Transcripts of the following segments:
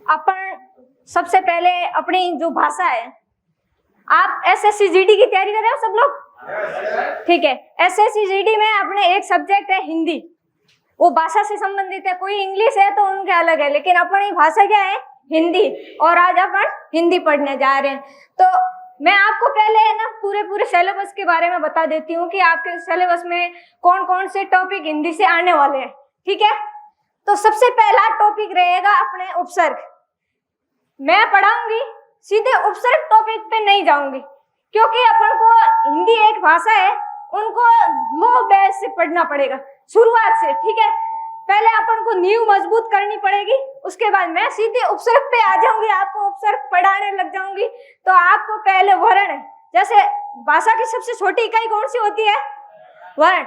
अपन सबसे पहले अपनी जो भाषा है, आप एसएससी जीडी की तैयारी कर रहे हो सब लोग? ठीक है। एसएससी जीडी में अपने एक सब्जेक्ट है हिंदी, वो भाषा से संबंधित है। कोई इंग्लिश है तो उनके अलग है, लेकिन अपनी भाषा क्या है? हिंदी। और आज अपन हिंदी पढ़ने जा रहे हैं। तो मैं आपको पहले है ना पूरे सिलेबस के बारे में बता देती हूँ कि आपके सिलेबस में कौन कौन से टॉपिक हिंदी से आने वाले हैं। ठीक है। तो सबसे पहला टॉपिक रहेगा अपने उपसर्ग। मैं पढ़ाऊंगी, सीधे उपसर्ग टॉपिक पे नहीं जाऊंगी, क्योंकि अपन को हिंदी एक भाषा है, उनको लो बेस से पढ़ना पड़ेगा शुरुआत से। ठीक है। पहले अपन को नींव मजबूत करनी पड़ेगी, उसके बाद मैं सीधे उपसर्ग पे आ जाऊंगी, आपको उपसर्ग पढ़ाने लग जाऊंगी। तो आपको पहले वर्ण, जैसे भाषा की सबसे छोटी इकाई कौन सी होती है? वर्ण।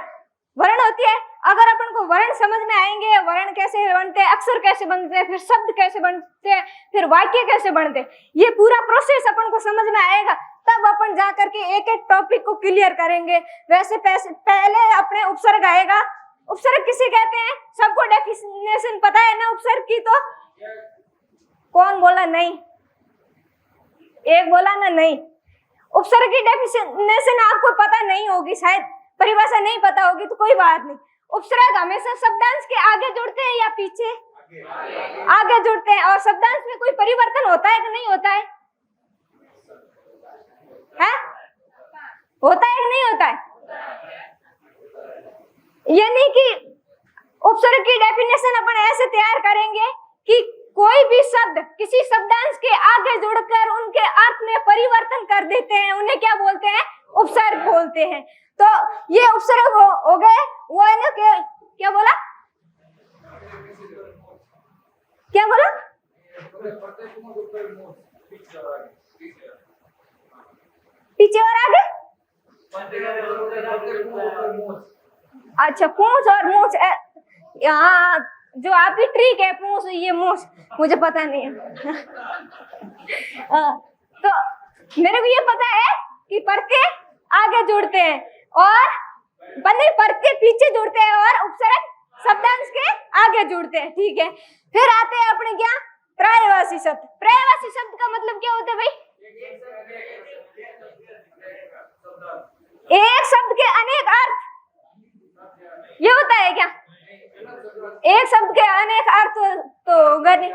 वर्ण होती है। अगर अपन को वर्ण समझ में आएंगे, वर्ण कैसे बनते हैं, अक्षर कैसे बनते हैं, फिर शब्द कैसे बनते हैं, फिर वाक्य कैसे बनते हैं, ये पूरा प्रोसेस अपन को समझ में आएगा, तब अपन जा करके एक एक टॉपिक को क्लियर करेंगे। वैसे पहले अपने उपसर्ग आएगा। उपसर्ग किसे कहते हैं? सबको डेफिनेशन पता है ना उपसर्ग की? तो कौन बोला नहीं? एक बोला ना नहीं। उपसर्ग की डेफिनेशन आपको पता नहीं होगी, शायद परिभाषा नहीं पता होगी, तो कोई बात नहीं। उपसर्ग हमेशा शब्दांश के आगे जुड़ते हैं या पीछे? आगे जुड़ते हैं। और शब्दांश में कोई परिवर्तन होता है कि नहीं होता है? होता है कि नहीं होता है? यानी कि उपसर्ग की डेफिनेशन अपन ऐसे तैयार करेंगे कि कोई भी शब्द किसी शब्दांश के आगे जुड़कर उनके अर्थ में परिवर्तन कर देते हैं, उन्हें क्या बोलते हैं? उपसर्ग बोलते हैं। तो ये उपसर्ग हो गए। वो है ना क्या बोला? क्या बोला? पीछे और आगे? अच्छा, पूंछ और मूछ। यहाँ जो आपकी ट्रिक है, पूंछ ये मूछ, मुझे पता नहीं है। तो मेरे को ये पता है कि परते आगे जुड़ते हैं और बंदे परते पीछे जुड़ते हैं और उपसर्ग शब्दांश के आगे जुड़ते हैं। ठीक है। फिर आते हैं अपने क्या? पर्यायवाची शब्द। पर्यायवाची शब्द का मतलब क्या होता है भाई? एक शब्द के अनेक अर्थ, ये होता है क्या? एक शब्द के अनेक अर्थ तो होगा नहीं,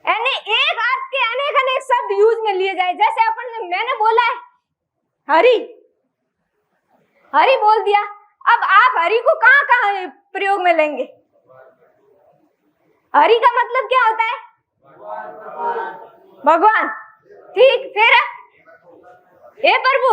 यानी एक अर्थ के अनेक अनेक शब्द यूज में लिए जाए। जैसे अपन मैंने बोला है हरि, हरि बोल दिया। अब आप हरि को कहाँ कहाँ प्रयोग में लेंगे? हरि का मतलब क्या होता है? भगवान। ठीक। फिर हे प्रभु,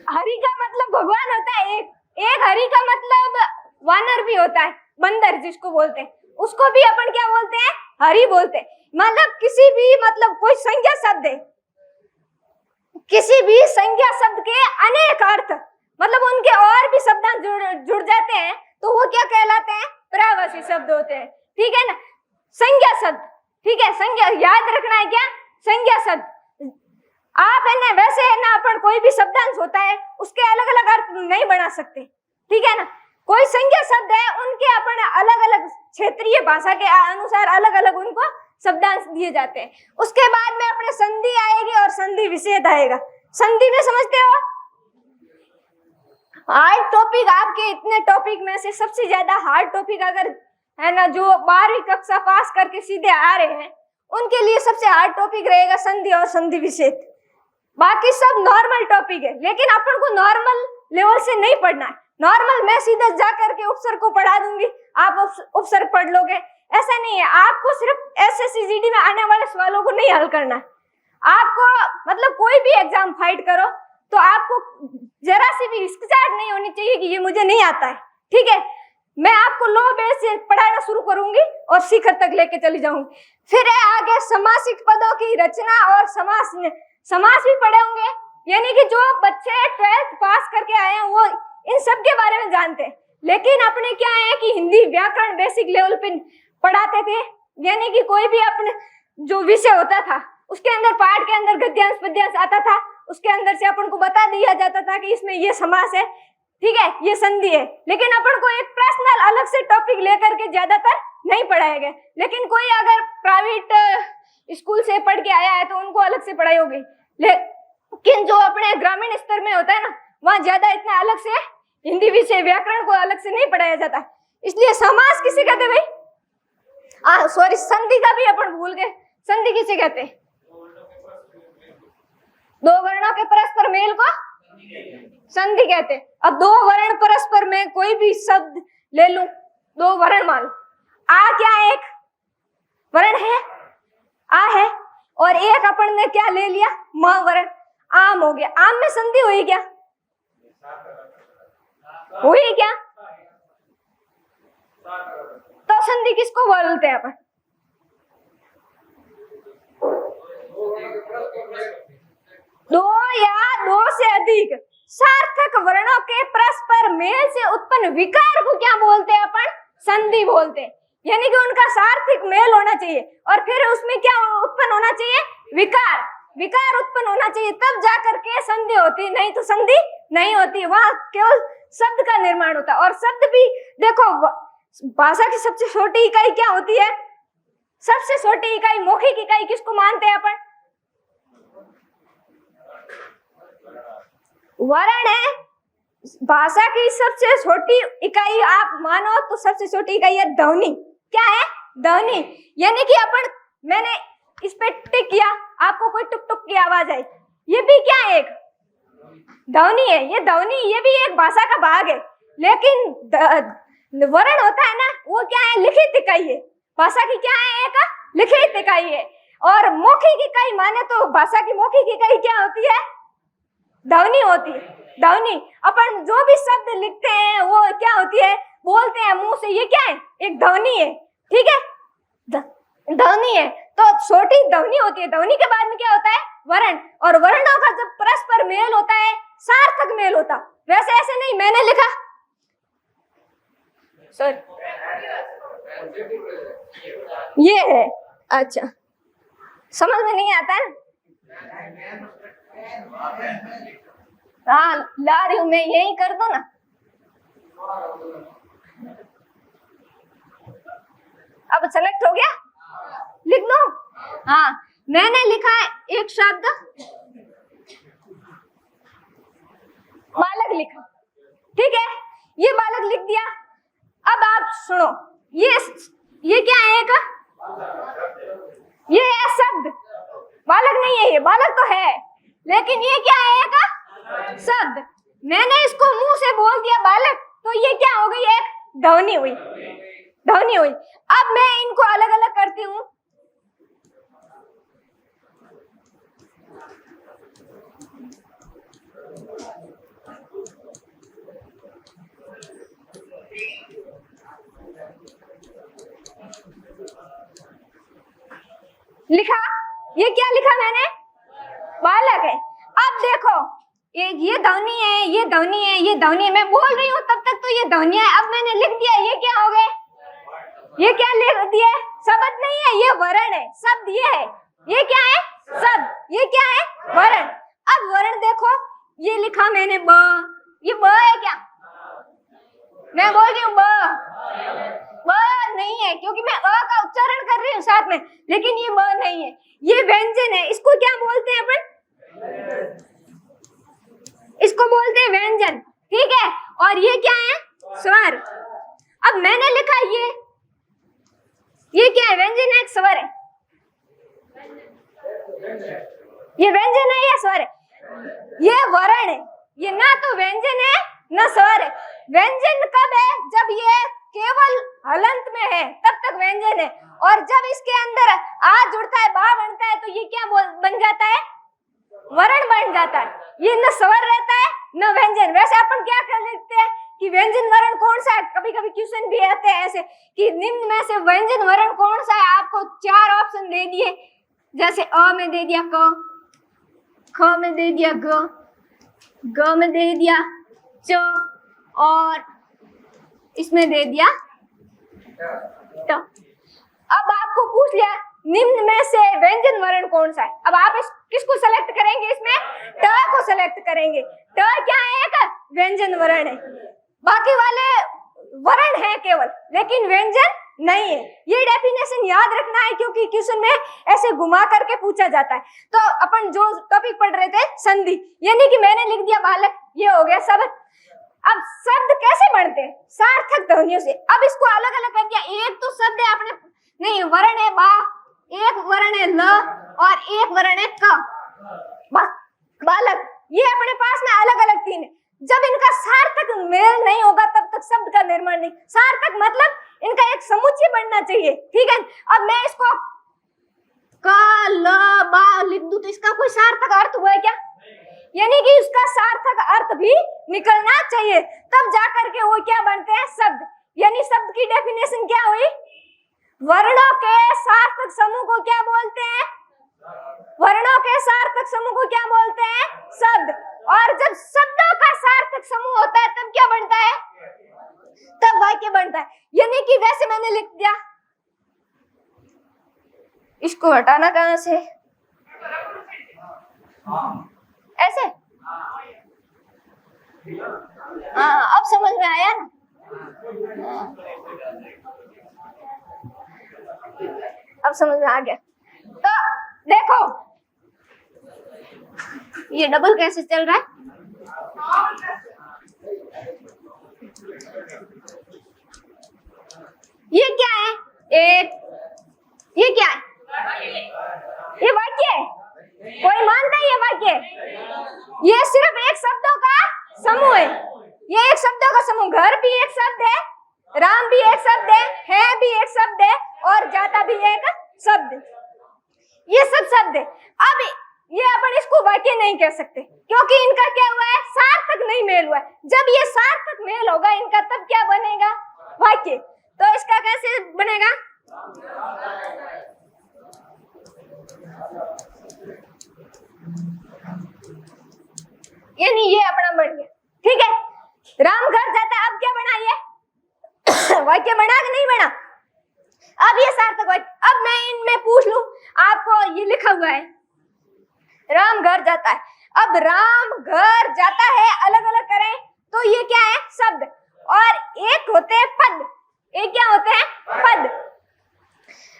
हरि का मतलब भगवान होता है। एक हरि का मतलब वानर भी होता है, बंदर जिसको बोलते हैं, उसको भी अपन क्या बोलते हैं? हरि बोलते हैं। मतलब किसी भी मतलब कोई संज्ञा शब्द है, किसी भी संज्ञा शब्द के अनेक अर्थ, मतलब उनके और भी शब्द जुड़ जाते हैं, तो वो क्या कहलाते हैं? पर्यायवाची शब्द होते हैं। ठीक है ना? संज्ञा शब्द। ठीक है। संज्ञा याद रखना है क्या? संज्ञा शब्द। आप है ना, वैसे है ना, अपन कोई भी शब्दांश होता है उसके अलग अलग अर्थ नहीं बना सकते। ठीक है ना? कोई संज्ञा शब्द है, उनके अपन अलग अलग क्षेत्रीय भाषा के अनुसार अलग अलग उनको शब्दांश दिए जाते हैं। उसके बाद में अपने संधि आएगी और संधि विच्छेद आएगा। संधि में समझते हो? हार्ड टॉपिक, आपके इतने टॉपिक में से सबसे ज्यादा हार्ड टॉपिक अगर है ना, जो 12वीं कक्षा पास करके सीधे आ रहे हैं, उनके लिए सबसे हार्ड टॉपिक रहेगा संधि और संधि विच्छेद। बाकी सब नॉर्मल टॉपिक है, लेकिन अपन को नॉर्मल लेवल से नहीं पढ़ना है। नॉर्मल मैं सीधा जा करके उपसर्ग को पढ़ा दूंगी, आप उपसर्ग पढ़ लोगे, ऐसा नहीं है। आपको सिर्फ एसएससी जीडी में आने वाले सवालों को नहीं हल करना है। आपको मतलब कोई भी एग्जाम फाइट करो तो आपको जरा सी भी हिचकिचाहट नहीं होनी चाहिए कि ये मुझे नहीं आता है। ठीक है। मैं आपको लो बेस से पढ़ाना शुरू करूंगी और शिखर तक लेके चली जाऊंगी। फिर है आगे समासिक पदों की रचना और समास भी पढ़े होंगे, यानी कि जो बच्चे 12th पास करके आए हैं वो इन सब के बारे में जानते हैं। लेकिन अपने क्या है कि हिंदी व्याकरण बेसिक लेवल पे पढ़ाते थे, यानी कि कोई भी अपने जो विषय होता था उसके अंदर पाठ के अंदर गद्यांश पद्यांश आता था, उसके अंदर से अपन को बता दिया जाता था कि इसमें ये समास है। ठीक है, ये संधि है। लेकिन अपन को एक पर्सनल अलग से टॉपिक लेकर के ज्यादातर नहीं पढ़ाया गया। लेकिन कोई अगर प्राइवेट स्कूल से पढ़ के आया है तो उनको अलग से पढ़ाई होगी। लेकिन जो अपने ग्रामीण स्तर में होता है ना, वहां ज्यादा इतना अलग से हिंदी विषय व्याकरण को अलग से नहीं पढ़ाया जाता। इसलिए समास किसे कहते भाई? सॉरी, संधि का भी अपन भूल गए। संधि किसे कहते? दो वर्णों के परस्पर मेल को संधि कहते। अब दो वर्ण परस्पर में कोई भी शब्द ले लूं, दो वर्ण मान लो। आ क्या एक वर्ण है, आ है, और एक अपन ने क्या ले लिया, म वर्ण, आम हो गया। आम में संधि हुई क्या? हुई क्या? तो संधि किसको बोलते हैं अपन? दो या दो से अधिक सार्थक वर्णों के परस्पर मेल से उत्पन्न विकार को क्या बोलते हैं अपन? संधि बोलते हैं। यानी कि उनका सार्थक मेल होना चाहिए और फिर उसमें क्या उत्पन्न होना चाहिए? विकार। विकार उत्पन्न होना चाहिए, तब जाकर के संधि होती, नहीं तो संधि नहीं होती। वहां केवल शब्द का निर्माण होता है। और शब्द भी देखो, भाषा की सबसे छोटी इकाई क्या होती है? सबसे छोटी इकाई, मौखिक इकाई किसको मानते हैं अपन? वर्ण है भाषा की सबसे छोटी इकाई। आप मानो तो सबसे छोटी इकाई है ध्वनि। क्या है? ध्वनि। यानी कि अपन, मैंने इस पे टिक किया, आपको कोई टुक टुक की आवाज आई, ये भी क्या है? एक ध्वनि है। ये ध्वनि, ये भी एक भाषा का भाग है। लेकिन वर्ण होता है ना, वो क्या है? लिखित इकाई है। भाषा की क्या है? एक लिखित इकाई है। और मौखिक इकाई माने तो भाषा की मौखिक इकाई क्या होती है? ध्वनि होती है। ध्वनि, अपन जो भी शब्द लिखते हैं वो क्या होती है? बोलते हैं मुंह से, ये क्या है? एक ध्वनि है। ठीक है, ध्वनि है। तो छोटी ध्वनि होती है। ध्वनि के बाद में क्या होता है? वर्ण। और वर्णों का जब परस्पर मेल होता है, सार्थक मेल होता। वैसे ऐसे नहीं, मैंने लिखा, सॉरी, ये है। अच्छा, समझ में नहीं आता है? हाँ, ला रही हूं मैं, यही कर दो ना। अब सेलेक्ट हो गया, लिख दो। हाँ, मैंने लिखा है एक शब्द बालक लिखा। ठीक है, ये बालक लिख दिया। अब आप सुनो, ये क्या है? एक ये है शब्द, बालक नहीं है। ये बालक तो है, लेकिन ये क्या है? एक शब्द। मैंने इसको मुंह से बोल दिया बालक, तो ये क्या हो गई? एक ध्वनि हुई। ध्वनि हुई। अब मैं इनको अलग अलग करती हूं। लिखा, ये क्या लिखा मैंने? बालक है। अब देखो, ये ध्वनि है, ये ध्वनि है, ये ध्वनि है। मैं बोल रही हूँ तब तक तो ये ध्वनि है। अब मैंने लिख दिया, ये क्या हो गए? ये क्या लिख दिया? शब्द नहीं है, ये वर्ण है। शब्द ये है, ये क्या है? शब्द। ये क्या है? वर्ण। अब वर्ण देखो, ये लिखा मैंने ब, ये ब है क्या? मैं बोल रही हूँ ब नहीं है, क्योंकि मैं अ का उच्चारण कर रही हूँ साथ में, लेकिन ये ब नहीं है। ये व्यंजन है। इसको क्या बोलते हैं अपन? इसको बोलते हैं व्यंजन। ठीक है, और ये क्या है? स्वर। अब मैंने लिखा ये क्या है? व्यंजन है, एक स्वर है। ये व्यंजन है या स्वर है? ये वर्ण है। ये ना तो व्यंजन है ना स्वर है। व्यंजन कब है? जब ये केवल हलंत में है, तब तक व्यंजन है। और जब इसके अंदर आ जुड़ता है, बा बनता है, तो ये क्या बन जाता है? वर्ण बन जाता है। ये न स्वर रहता है न व्यंजन। वैसे अपन क्या कर लेते हैं कि व्यंजन वर्ण कौन सा है? कभी कभी क्वेश्चन भी आते हैं ऐसे कि निम्न में से व्यंजन वर्ण कौन सा है? आपको 4 ऑप्शन दे दिए, जैसे अ में दे दिया क, ख में दे दिया ग में दे दिया च, और इसमें दे दिया ट। अब आपको पूछ लिया निम्न में से व्यंजन वर्ण कौन सा है? अब आप किसको सेलेक्ट करेंगे? इसमें ट को सेलेक्ट करेंगे। ट क्या है? एक व्यंजन वर्ण है। बाकी वाले वर्ण है केवल, लेकिन व्यंजन नहीं है। ये डेफिनेशन याद रखना है, क्योंकि क्वेश्चन में ऐसे घुमा करके पूछा जाता है। तो अपन जो टॉपिक पढ़ रहे थे संधि, यानी कि मैंने लिख दिया बालक, ये हो गया शब्द। अब शब्द कैसे बनते हैं? सार्थक ध्वनियों से। अब इसको अलग अलग कर दिया। एक तो शब्द है अपने नहीं, वर्ण है बा, एक वर्ण है ल और एक वर्ण है क, बालक। ये अपने पास में अलग अलग तीन है। जब इनका सार्थक मेल नहीं होगा तब तक शब्द का निर्माण नहीं। सार्थक मतलब इनका एक समुच्चय बनना चाहिए, ठीक है। अब मैं इसको क ल बा लिख दूं तो इसका कोई सार्थक अर्थ हुआ है क्या? यानी कि उसका सार्थक अर्थ भी निकलना चाहिए, तब जाकर के वो क्या बनते हैं? शब्द। यानी शब्द की डेफिनेशन क्या हुई? वर्णों के सार्थक समूह को क्या बोलते हैं? वर्णों के सार्थक समूह को क्या बोलते हैं? शब्द। और जब शब्दों का सार्थक समूह होता है तब क्या बनता है? तब वाक्य बनता है। यानी कि वैसे मैंने लिख दिया, इसको हटाना कहां से? ऐसे। हाँ, अब समझ में आया ना? अब समझ में आ गया। तो देखो ये डबल कैसे चल रहा है? ये क्या है? एक, ये क्या है? ये वाक्य है। कोई मानता है ये वाक्य? ये सिर्फ एक शब्दों का समूह है। ये एक शब्दों का समूह। घर भी एक शब्द है, राम भी एक शब्द है भी एक शब्द है, और जाता भी एक शब्द। ये सब शब्द है। अब ये अपन इसको वाक्य नहीं कह सकते, क्योंकि इनका क्या हुआ है? सार्थक नहीं मेल हुआ है। जब ये सार्थक मेल होगा इनका तब क्या बनेगा? वाक्य। तो इसका कैसे बनेगा? यानी ये अपना बन गया, ठीक है। राम घर जाता है, अब क्या बना? ये वाक्य बना कि नहीं बना? अब ये सार्थक वाक्य। अब मैं इनमें पूछ लूं आपको, ये लिखा हुआ है राम घर जाता है। अब राम घर जाता है अलग अलग करें तो ये क्या है? शब्द। और एक होते हैं पद। एक क्या होते हैं? पद।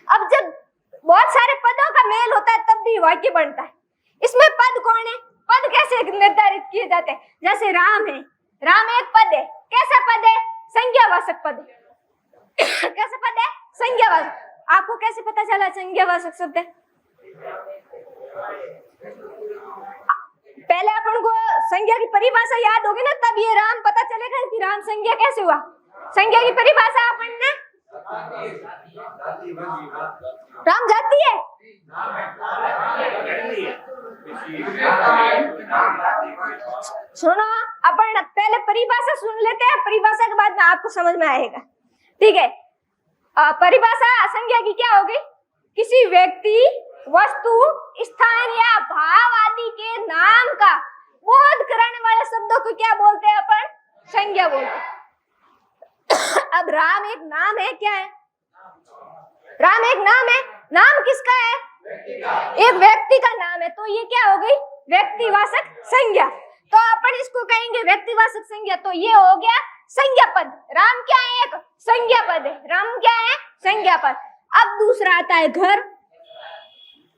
अब जब बहुत सारे पदों का मेल होता है तब भी वाक्य बनता है। इसमें पद कौन है? पद कैसे निर्धारित किए जाते हैं? जैसे राम है, राम एक पद है। कैसा पद है? संज्ञावाचक पद है। कैसा पद है? संज्ञावाचक। आपको कैसे पता चला संज्ञावाचक शब्द है? पहले अपन को संज्ञा की परिभाषा याद होगी ना, तब ये राम पता चलेगा कि राम संज्ञा कैसे हुआ। संज्ञा की परिभाषा अपन ने राम जाती है। सुनो, अपन पहले परिभाषा सुन लेते हैं, परिभाषा के बाद में आपको समझ में आएगा, ठीक है। परिभाषा संज्ञा की क्या होगी? किसी व्यक्ति, वस्तु, स्थान या भाव आदि के नाम का बोध कराने वाले शब्दों को क्या बोलते हैं अपन? संज्ञा बोलते हैं। अब राम एक नाम है, क्या है? राम एक नाम है। नाम किसका है? एक व्यक्ति का नाम है, तो ये क्या हो गई? व्यक्तिवाचक संज्ञा। तो अपन इसको कहेंगे व्यक्तिवाचक संज्ञा। तो ये हो गया संज्ञा पद। राम क्या है? एक संज्ञा पद है। राम क्या है? संज्ञा पद। अब दूसरा आता है घर।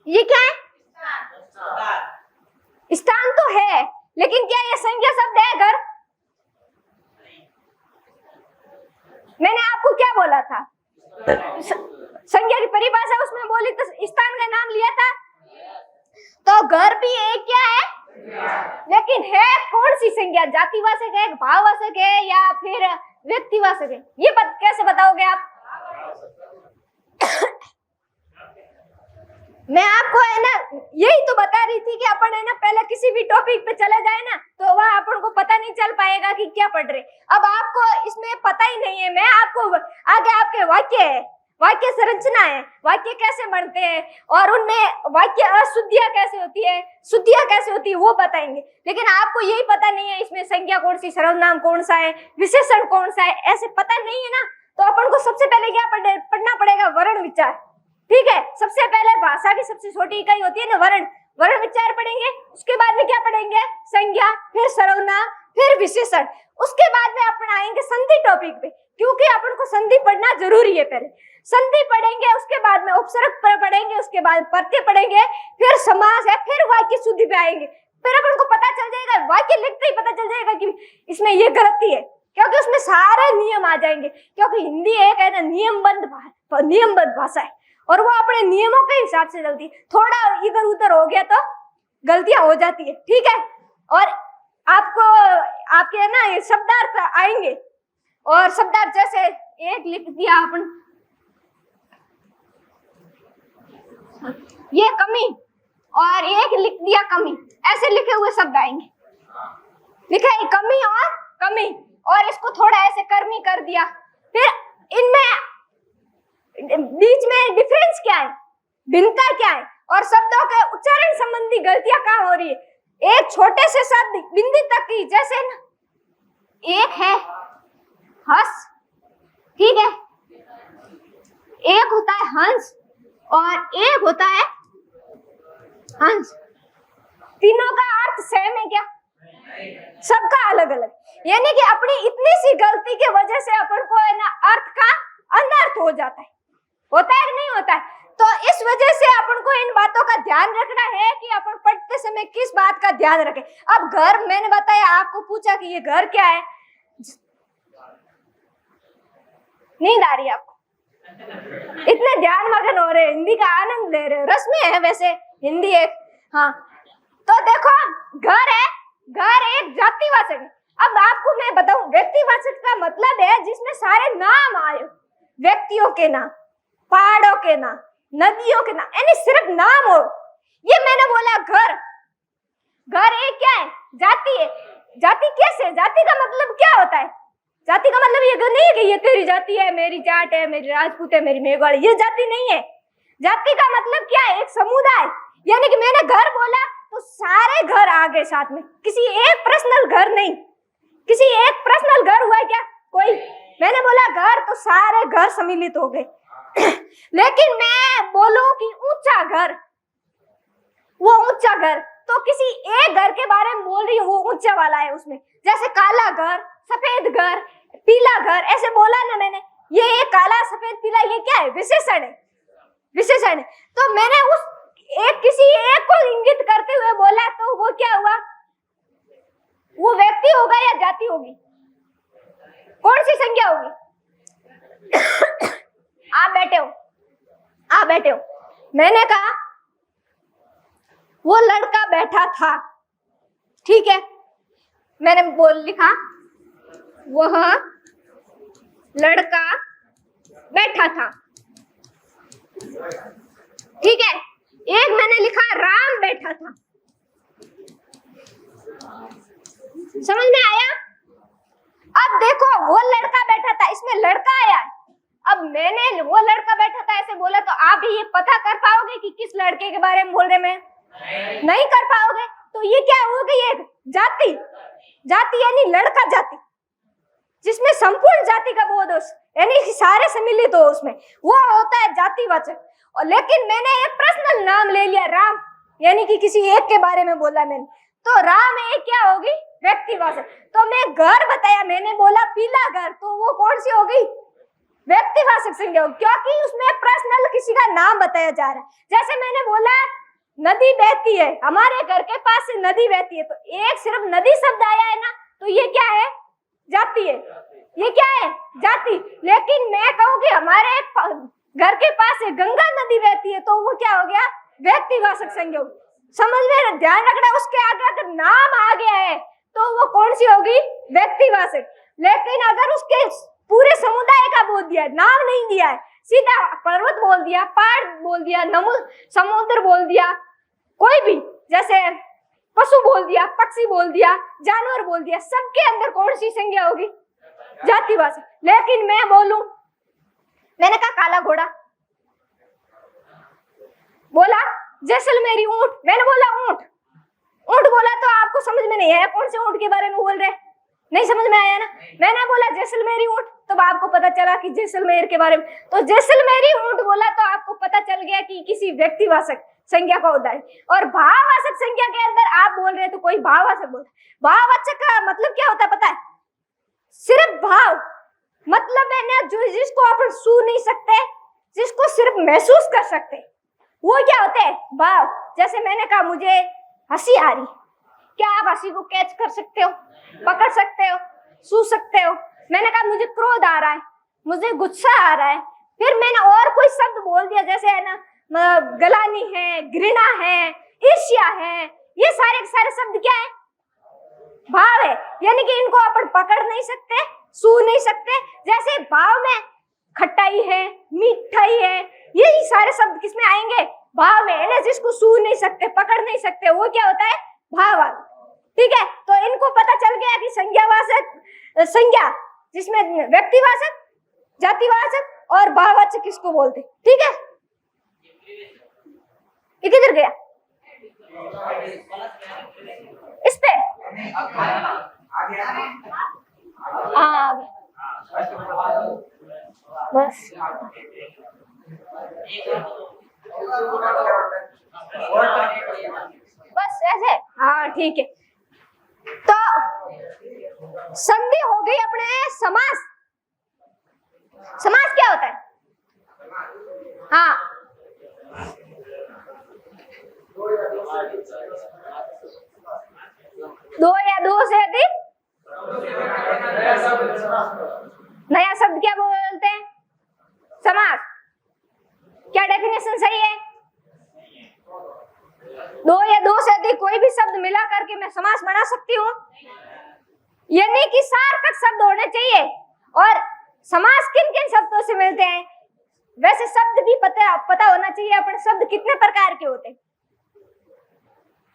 ये क्या है? स्थान तो है, लेकिन क्या ये संज्ञा शब्द है? घर। मैंने आपको क्या बोला था? संज्ञा की परिभाषा उसमें बोली तो स्थान का नाम लिया था। तो घर भी एक क्या है? लेकिन है कौन सी संज्ञा? जातिवाचक है, भाववाचक है, या फिर व्यक्तिवाचक है? ये कैसे बताओगे आप? मैं आपको है ना यही तो बता रही थी कि अपन है ना पहले किसी भी टॉपिक पे चले जाए ना तो वह अपन को पता नहीं चल पाएगा कि क्या पढ़ रहे। अब आपको इसमें पता ही नहीं है। मैं आपको आगे आपके वाक्य है, वाक्य संरचना है, वाक्य कैसे बनते हैं और उनमें वाक्य अशुद्धियां कैसे होती है, शुद्धियां कैसे होती है वो बताएंगे। लेकिन आपको यही पता नहीं है इसमें संज्ञा कौन सी, सर्वनाम कौन सा है, विशेषण कौन सा है, ऐसे पता नहीं है ना। तो अपन को सबसे पहले क्या पढ़ना पड़ेगा? वर्ण विचार। ठीक है। सबसे पहले भाषा की सबसे छोटी इकाई होती है ना वर्ण, वर्ण विचार पढ़ेंगे, उसके बाद में क्या पढ़ेंगे, संज्ञा, फिर सर्वनाम, फिर विशेषण, उसके बाद में अपन आएंगे संधि टॉपिक पे, क्योंकि अपन को संधि पढ़ना जरूरी है। पहले संधि पढ़ेंगे, उसके बाद में उपसर्ग पढ़ेंगे, उसके बाद प्रत्यय पढ़ेंगे, फिर समास है, फिर वाक्य शुद्धि पे आएंगे। फिर अपन को पता चल जाएगा, वाक्य लिखते ही पता चल जाएगा कि इसमें ये गलती है, क्योंकि उसमें सारे नियम आ जाएंगे, क्योंकि हिंदी एक है ना नियमबद्ध भाषा है, और वो अपने नियमों के हिसाब से चलती है। थोड़ा इधर उधर हो गया तो गलतियां हो जाती है, ठीक है। और आपको आपके है ना ये शब्दार्थ आएंगे, और शब्दार्थ जैसे एक लिख दिया अपन, ये कमी, और एक लिख दिया कमी, ऐसे लिखे हुए शब्द आएंगे। लिखा है कमी और कमी, और इसको थोड़ा ऐसे कर्मी कर दिया। फिर इनमें बीच में डिफरेंस क्या है, भिन्नता क्या है, और शब्दों के उच्चारण संबंधी गलतियां कहाँ हो रही है। एक छोटे से शब्द बिंदी तक की, जैसे न, एक है हंस, ठीक है, एक होता है हंस और एक होता है हंस, तीनों का अर्थ सेम है क्या, सबका अलग अलग। यानी कि अपनी इतनी सी गलती की वजह से अपन को है ना अर्थ का अनर्थ हो जाता है, होता है कि नहीं होता है। तो इस वजह से अपन को इन बातों का ध्यान रखना है कि अपन पढ़ते समय किस बात का ध्यान रखें। अब घर, मैंने बताया, आपको पूछा कि ये घर क्या है, नींद आ रही है आपको, इतने ध्यान मगन हो रहे, हिंदी का आनंद ले रहे, रस में है वैसे हिंदी एक। हाँ, तो देखो घर है, घर एक जातिवाचक है। अब आपको मैं बताऊं, व्यक्तिवाचक का मतलब है जिसमें सारे नाम आए, व्यक्तियों के नाम, पहाड़ों के नाम, नदियों के नाम, यानी सिर्फ नाम हो। ये मैंने बोला घर, घर एक क्या है, जाति है। जाति कैसे, जाति का मतलब क्या होता है, जाति का मतलब ये नहीं है कि ये तेरी जाति है, मेरी जाट है, मेरी राजपूत है, मेरी मेघवाड़ी, ये जाति नहीं है। जाति का मतलब क्या है, एक समुदाय। यानी कि मैंने घर बोला तो सारे घर आ गए साथ में, किसी एक पर्सनल घर नहीं, किसी एक पर्सनल घर हुआ क्या कोई, मैंने बोला घर तो सारे घर सम्मिलित हो गए। लेकिन मैं बोलूं कि ऊंचा घर, वो ऊंचा घर, तो किसी एक घर के बारे में बोल रही हूँ, वो ऊंचा वाला है उसमें। जैसे काला घर, सफेद घर, पीला घर, ऐसे बोला ना मैंने, ये काला सफेद पीला ये क्या है, विशेषण है, विशेषण है। तो मैंने उस एक किसी एक को इंगित करते हुए बोला, तो वो क्या हुआ, वो व्यक्ति होगा या जाति होगी, कौन सी संज्ञा होगी। आप बैठे हो, आप बैठे हो, मैंने कहा वो लड़का बैठा था, ठीक है, मैंने बोल लिखा वह लड़का बैठा था, ठीक है। एक मैंने लिखा राम बैठा था, समझ में आया। अब देखो वो लड़का बैठा था, इसमें लड़का आया। अब मैंने वो लड़का बैठा था ऐसे बोला, तो आप ये पता कर पाओगे कि किस लड़के के बारे में बोल रहे मैं, नहीं कर पाओगे। तो ये क्या हो गई, एक जाति, जाति यानी लड़का जाति, जिसमें संपूर्ण जाति का बोध हो, यानी कि सारे सम्मिलित हो उसमें, वो होता है जातिवाचक। और लेकिन मैंने एक पर्सनल नाम ले लिया राम, यानी कि किसी एक के बारे में बोला मैंने, तो राम एक क्या होगी, व्यक्तिवाचक। तो मैं घर बताया, मैंने बोला पीला घर, तो वो कौन सी हो गई, व्यक्तिवाचक संज्ञा होगी, क्योंकि उसमें पर्सनल किसी का नाम बताया जा रहा है। जैसे मैंने बोला नदी बहती है, हमारे घर के पास से नदी बहती है, तो एक सिर्फ नदी शब्द आया है ना, तो ये क्या है, जाति है, ये क्या है, जाति। लेकिन मैं कहूँ कि हमारे घर के पास से गंगा नदी बहती है, तो वो क्या हो गया, व्यक्तिवाचक संज्ञा होगी। समझ में, ध्यान रखना, उसके आगे अगर नाम आ गया है तो वो कौन सी होगी, व्यक्तिवाचक। लेकिन अगर उसके पूरे समुदाय का बोल दिया, नाम नहीं दिया है, सीधा पर्वत बोल दिया, पहाड़ बोल दिया, समुद्र बोल दिया, कोई भी, जैसे पशु बोल दिया, पक्षी बोल दिया, जानवर बोल दिया, सबके अंदर कौन सी संज्ञा होगी, जातिवाचक। लेकिन मैं बोलूं, मैंने कहा काला घोड़ा, बोला जैसलमेरी ऊंट, मैंने बोला ऊंट, ऊंट बोला तो आपको समझ में नहीं आया कौन से ऊंट के बारे में बोल रहे, नहीं समझ में आया ना। मैंने बोला जैसलमेरी ऊंट, तब आपको पता चला कि जैसलमेर के बारे में, तो जैसलमेरी ऊंट बोला तो आपको पता चल गया कि किसी व्यक्तिवाचक संज्ञा का उदाहरण। और भाववाचक संज्ञा के अंदर आप बोल रहे हैं तो कोई भाववाचक बोलता है। भाववाचक का मतलब क्या होता है पता है? सिर्फ भाव मतलब है ना, जो जिसको अपन छू नहीं सकते, जिसको सिर्फ महसूस कर सकते, वो क्या होते हैं? भाव। जैसे मैंने कहा मुझे हंसी आ रही, क्या आप हंसी को कैच कर सकते हो, पकड़ सकते हो, छू सकते हो? मैंने कहा मुझे क्रोध आ रहा है, मुझे गुस्सा आ रहा है, फिर मैंने और कोई शब्द बोल दिया जैसे है ना गलानी है, घृणा है, ईर्ष्या है, ये सारे के सारे शब्द क्या है? भाव है। यानी कि इनको अपन पकड़ नहीं सकते, छू नहीं सकते। जैसे भाव में खट्टाई है, मीठाई है, यही सारे शब्द किसमें आएंगे? भाव में है ना, जिसको छू नहीं सकते, पकड़ नहीं सकते, वो क्या होता है? भाव। ठीक है, तो इनको पता चल गया कि संज्ञावाचक संज्ञा जिसमें व्यक्तिवाचक, जातिवाचक और भाववाचक किसको बोलते। ठीक है, ये किधर गया? इस पे बस बस ऐसे। हाँ ठीक है, तो संधि हो गई अपने। समास, समास क्या होता है? हाँ, दो या दो से अधिक नया शब्द क्या बोलते हैं? समास। क्या डेफिनेशन सही है? दो या दो से अधिक कोई भी शब्द मिला करके मैं समास बना सकती हूँ, यानी कि सार्थक शब्द होने चाहिए। और समास किन किन शब्दों से मिलते हैं? वैसे शब्द भी पता होना चाहिए अपन, शब्द कितने प्रकार के होते हैं?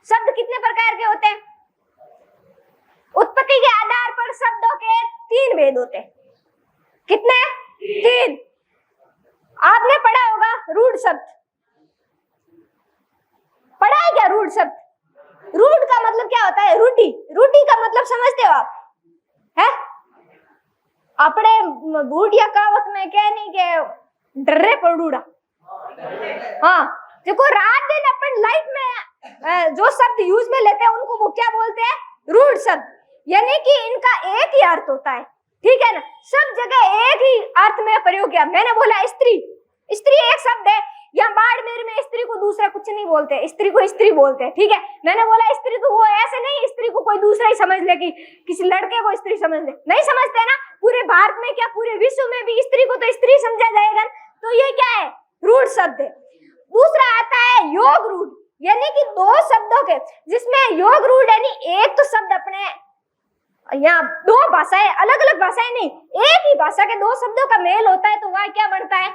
शब्द कितने प्रकार के होते हैं? उत्पत्ति के आधार पर शब्दों के 3 भेद होते हैं। कितने? 3। आपने पढ़ा होगा रूढ़ शब्द, पढ़ा है क्या रूढ़ शब्द? रूढ़ का मतलब क्या होता है? रूढ़ी। रूढ़ी का मतलब समझते हो आप? है अपने बूढ़िया कहावत में क्या नहीं के डरे पड़ूड़ा। हाँ, देखो रात दिन अपन लाइफ में जो शब्द यूज में लेते हैं उनको वो क्या बोलते हैं? रूढ़ शब्द। यानी कि इनका एक ही अर्थ होता है, ठीक है ना, सब जगह एक ही अर्थ में प्रयोग किया। मैंने बोला स्त्री, स्त्री एक शब्द है, या बाड़मेर में स्त्री को दूसरा कुछ नहीं बोलते, स्त्री को स्त्री बोलते हैं, ठीक है। मैंने बोला स्त्री तो वो ऐसे नहीं स्त्री को कोई दूसरा ही समझ ले कि किसी लड़के को स्त्री समझ ले, नहीं समझते ना। पूरे भारत में क्या पूरे विश्व में भी स्त्री को तो स्त्री समझा जाएगा, तो ये क्या है? रूढ़ शब्द है। दूसरा आता है योग रूढ़, यानी कि 2 शब्दों के, जिसमें योग रूढ़ यानी एक तो शब्द अपने यहाँ 2 भाषाएं, अलग अलग भाषाएं नहीं, एक ही भाषा के 2 शब्दों का मेल होता है, तो वह क्या बनता है?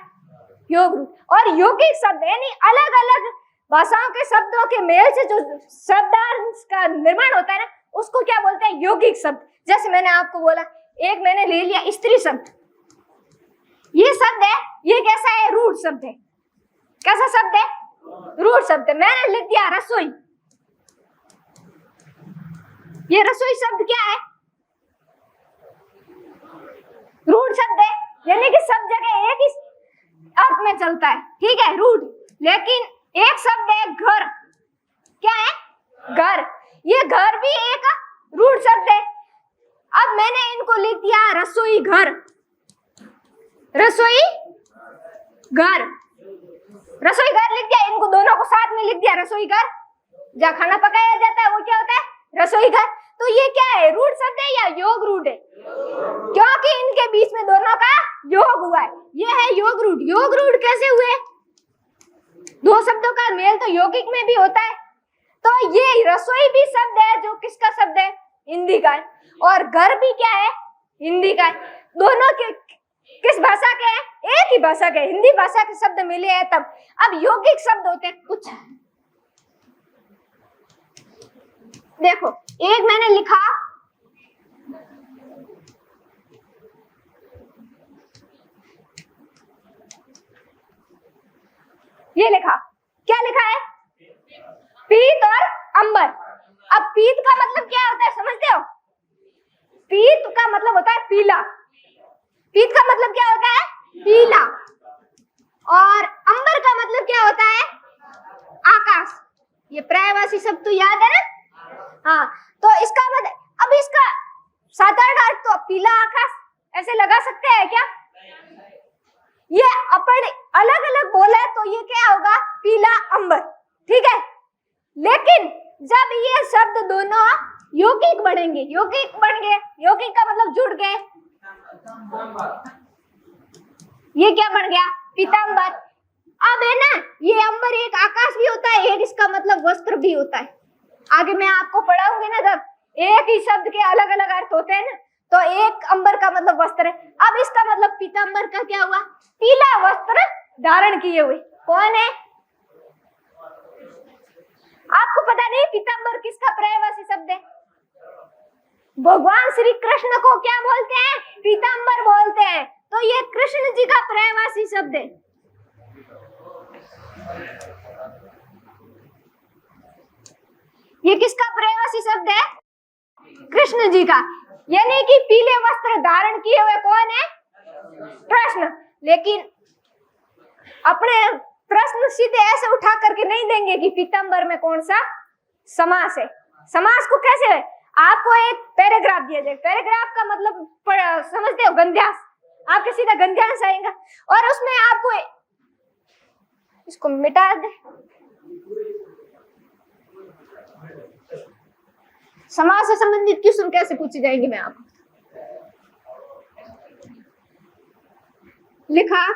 योग रूढ़। और यौगिक शब्द यानी अलग अलग भाषाओं के शब्दों के मेल से जो शब्दांश का निर्माण होता है ना, उसको क्या बोलते हैं? यौगिक शब्द। जैसे मैंने आपको बोला, एक मैंने ले लिया स्त्री शब्द, ये शब्द है, ये कैसा है? रूढ़ शब्द है। कैसा शब्द है? रूढ़ शब्द है। मैंने लिख दिया रसोई, ये रसोई शब्द क्या है? रूढ़ शब्द है, यानी कि सब जगह एक ही अर्थ में चलता है, ठीक है, रूढ़। लेकिन एक शब्द है घर, क्या है? घर। ये घर भी एक रूढ़ शब्द है। अब मैंने इनको लिख दिया रसोई घर, रसोई घर, रसोई घर लिख दिया, इनको दोनों को साथ में लिख दिया रसोई घर। जहाँ खाना पकाया जाता है वो क्या होता है? रसोई घर। तो ये क्या है? रूढ़ शब्द है या योग रूढ़ है? क्योंकि इनके बीच में दोनों का योग हुआ है, ये है योग रूढ़। योग रूढ़ कैसे हुए? 2 शब्दों का मेल तो यौगिक में भी होता है। तो ये रसोई भी शब्द है जो किसका शब्द है? हिंदी का है। और घर भी क्या है? हिंदी का है। दोनों के किस भाषा के हैं? एक ही भाषा के, हिंदी भाषा के शब्द मिले हैं तब। अब यौगिक शब्द होते हैं कुछ, देखो एक मैंने लिखा ये लिखा, क्या लिखा है? पीत और अंबर। अब पीत का मतलब क्या होता है समझते हो? पीत का मतलब होता है पीला, पीत का मतलब क्या होता है? पीला। और अंबर का मतलब क्या होता है? आकाश। ये पर्यायवाची शब्द तो याद है ना? हाँ, तो इसका मतलब अब इसका साधारण अर्थ तो पीला आकाश ऐसे लगा सकते हैं क्या? ये अपन अलग अलग बोले तो ये क्या होगा? पीला अंबर, ठीक है। लेकिन जब ये शब्द दोनों यौगिक बनेंगे, यौगिक बन गए, यौगिक का मतलब जुड़ गए, ये क्या बन गया? पीतांबर। अब है ना, ये अंबर एक आकाश भी होता है, एक इसका मतलब वस्त्र भी होता है। आगे मैं आपको पढ़ाऊंगी ना, जब एक ही शब्द के अलग अलग अर्थ होते हैं ना, तो एक अंबर का मतलब वस्त्र है। अब इसका मतलब पीतांबर का क्या हुआ? पीला वस्त्र धारण किए हुए। कौन है? आपको पता नहीं पीतांबर किसका पर्यायवाची शब्द है? भगवान श्री कृष्ण को क्या बोलते हैं? पीतांबर बोलते हैं। तो ये कृष्ण जी का पर्यायवाची शब्द है। ये किसका पर्यायवाची शब्द है? कृष्ण जी का। यानी कि पीले वस्त्र धारण किए हुए कौन है? कृष्ण। लेकिन अपने प्रश्न सीधे ऐसे उठा करके नहीं देंगे कि पीतांबर में कौन सा समास है। समास को कैसे है? आपको एक पैराग्राफ दिया जाए, पैराग्राफ का मतलब समझते हो? गंध्यांश। आपके सीधा गंध्यांश आएगा और उसमें आपको इसको मिटा दे। समास से संबंधित क्वेश्चन कैसे पूछे जाएंगे? मैं आपको लिखा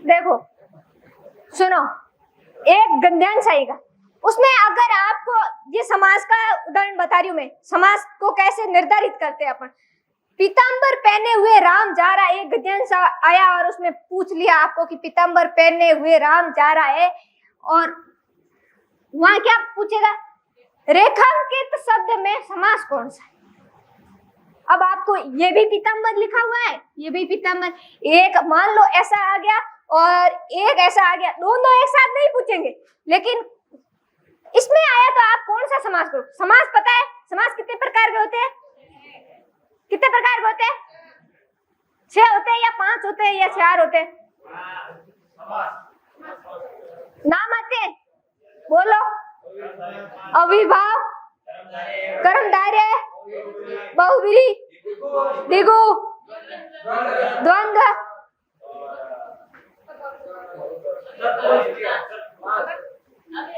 देखो, सुनो, एक गंध्यांश आएगा, उसमें अगर आपको ये समास का उदाहरण बता रही हूं मैं, समास को कैसे निर्धारित करते हैं अपन। पीतांबर पहने हुए राम जा रहा है, एक गद्यांश आया और उसमें पूछ लिया आपको कि पीतांबर पहने हुए राम जा रहा है, और वहां क्या पूछेगा? रेखांकित शब्द में समास कौन सा है? अब आपको ये भी पीतांबर लिखा हुआ है, ये भी पीतांबर, एक मान लो ऐसा आ गया और एक ऐसा आ गया, दोनों एक साथ नहीं पूछेंगे, लेकिन इसमें आया तो आप कौन सा समास करो? समास पता है समास कितने प्रकार के होते हैं? कितने प्रकार के होते हैं? 6 होते हैं या 5 होते हैं या 4 होते हैं? नाम आते हैं, बोलो। अविभाव, कर्मधारय, बहुव्रीहि, द्विगु, द्वंद्व,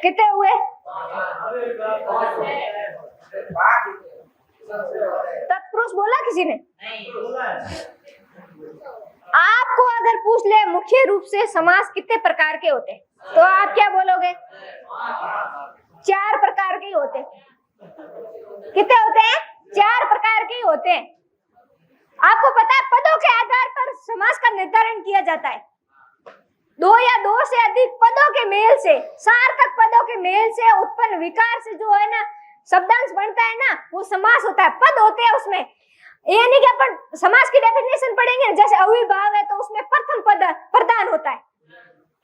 कितने हुए? तत्पुरुष बोला किसी ने? आपको अगर पूछ ले मुख्य रूप से समास कितने प्रकार के होते हैं, तो आप क्या बोलोगे? 4 प्रकार के होते हैं। कितने होते हैं? 4 प्रकार के होते हैं। आपको पता है पदों के आधार पर समास का निर्धारण किया जाता है। 2 या 2 से अधिक पदों के मेल से, सार्थक पदों के मेल से उत्पन्न विकार से जो है ना शब्दांश बनता है ना, वो समास होता है। पद होते हैं उसमें, ये नहीं कि अपन समास की डेफिनेशन पढ़ेंगे, जैसे अविभाव है तो उसमें प्रथम पद प्रधान होता है,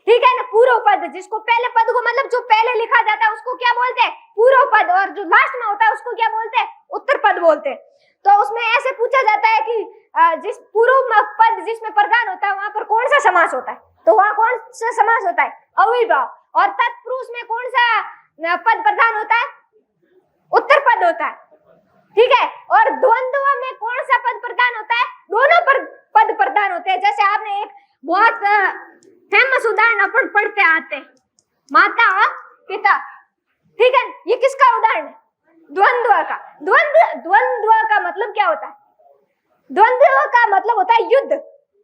ठीक है ना। पूर्व पद, जिसको पहले पद को मतलब जो पहले लिखा जाता है उसको क्या बोलते हैं? पूर्व पद, और जो लास्ट में होता है उसको क्या बोलते हैं? उत्तर पद बोलते हैं। तो उसमें ऐसे पूछा जाता है कि जिस पूर्व पद जिसमें प्रधान होता है वहां पर कौन सा समास होता है, तो वहां कौन सा समास होता है? अविभाव। और तत्पुरुष में कौन सा पद प्रधान होता है? उत्तर पद होता है, ठीक है। और द्वंद्व में कौन सा पद प्रधान होता है? दोनों पद प्रधान होते हैं। जैसे आपने एक बहुत फेमस उदाहरण अपन पढ़ते आते, माता और पिता, ठीक है। ये किसका उदाहरण है? द्वंद्व का। द्वंद्व का मतलब क्या होता है? द्वंद्व का मतलब होता है युद्ध।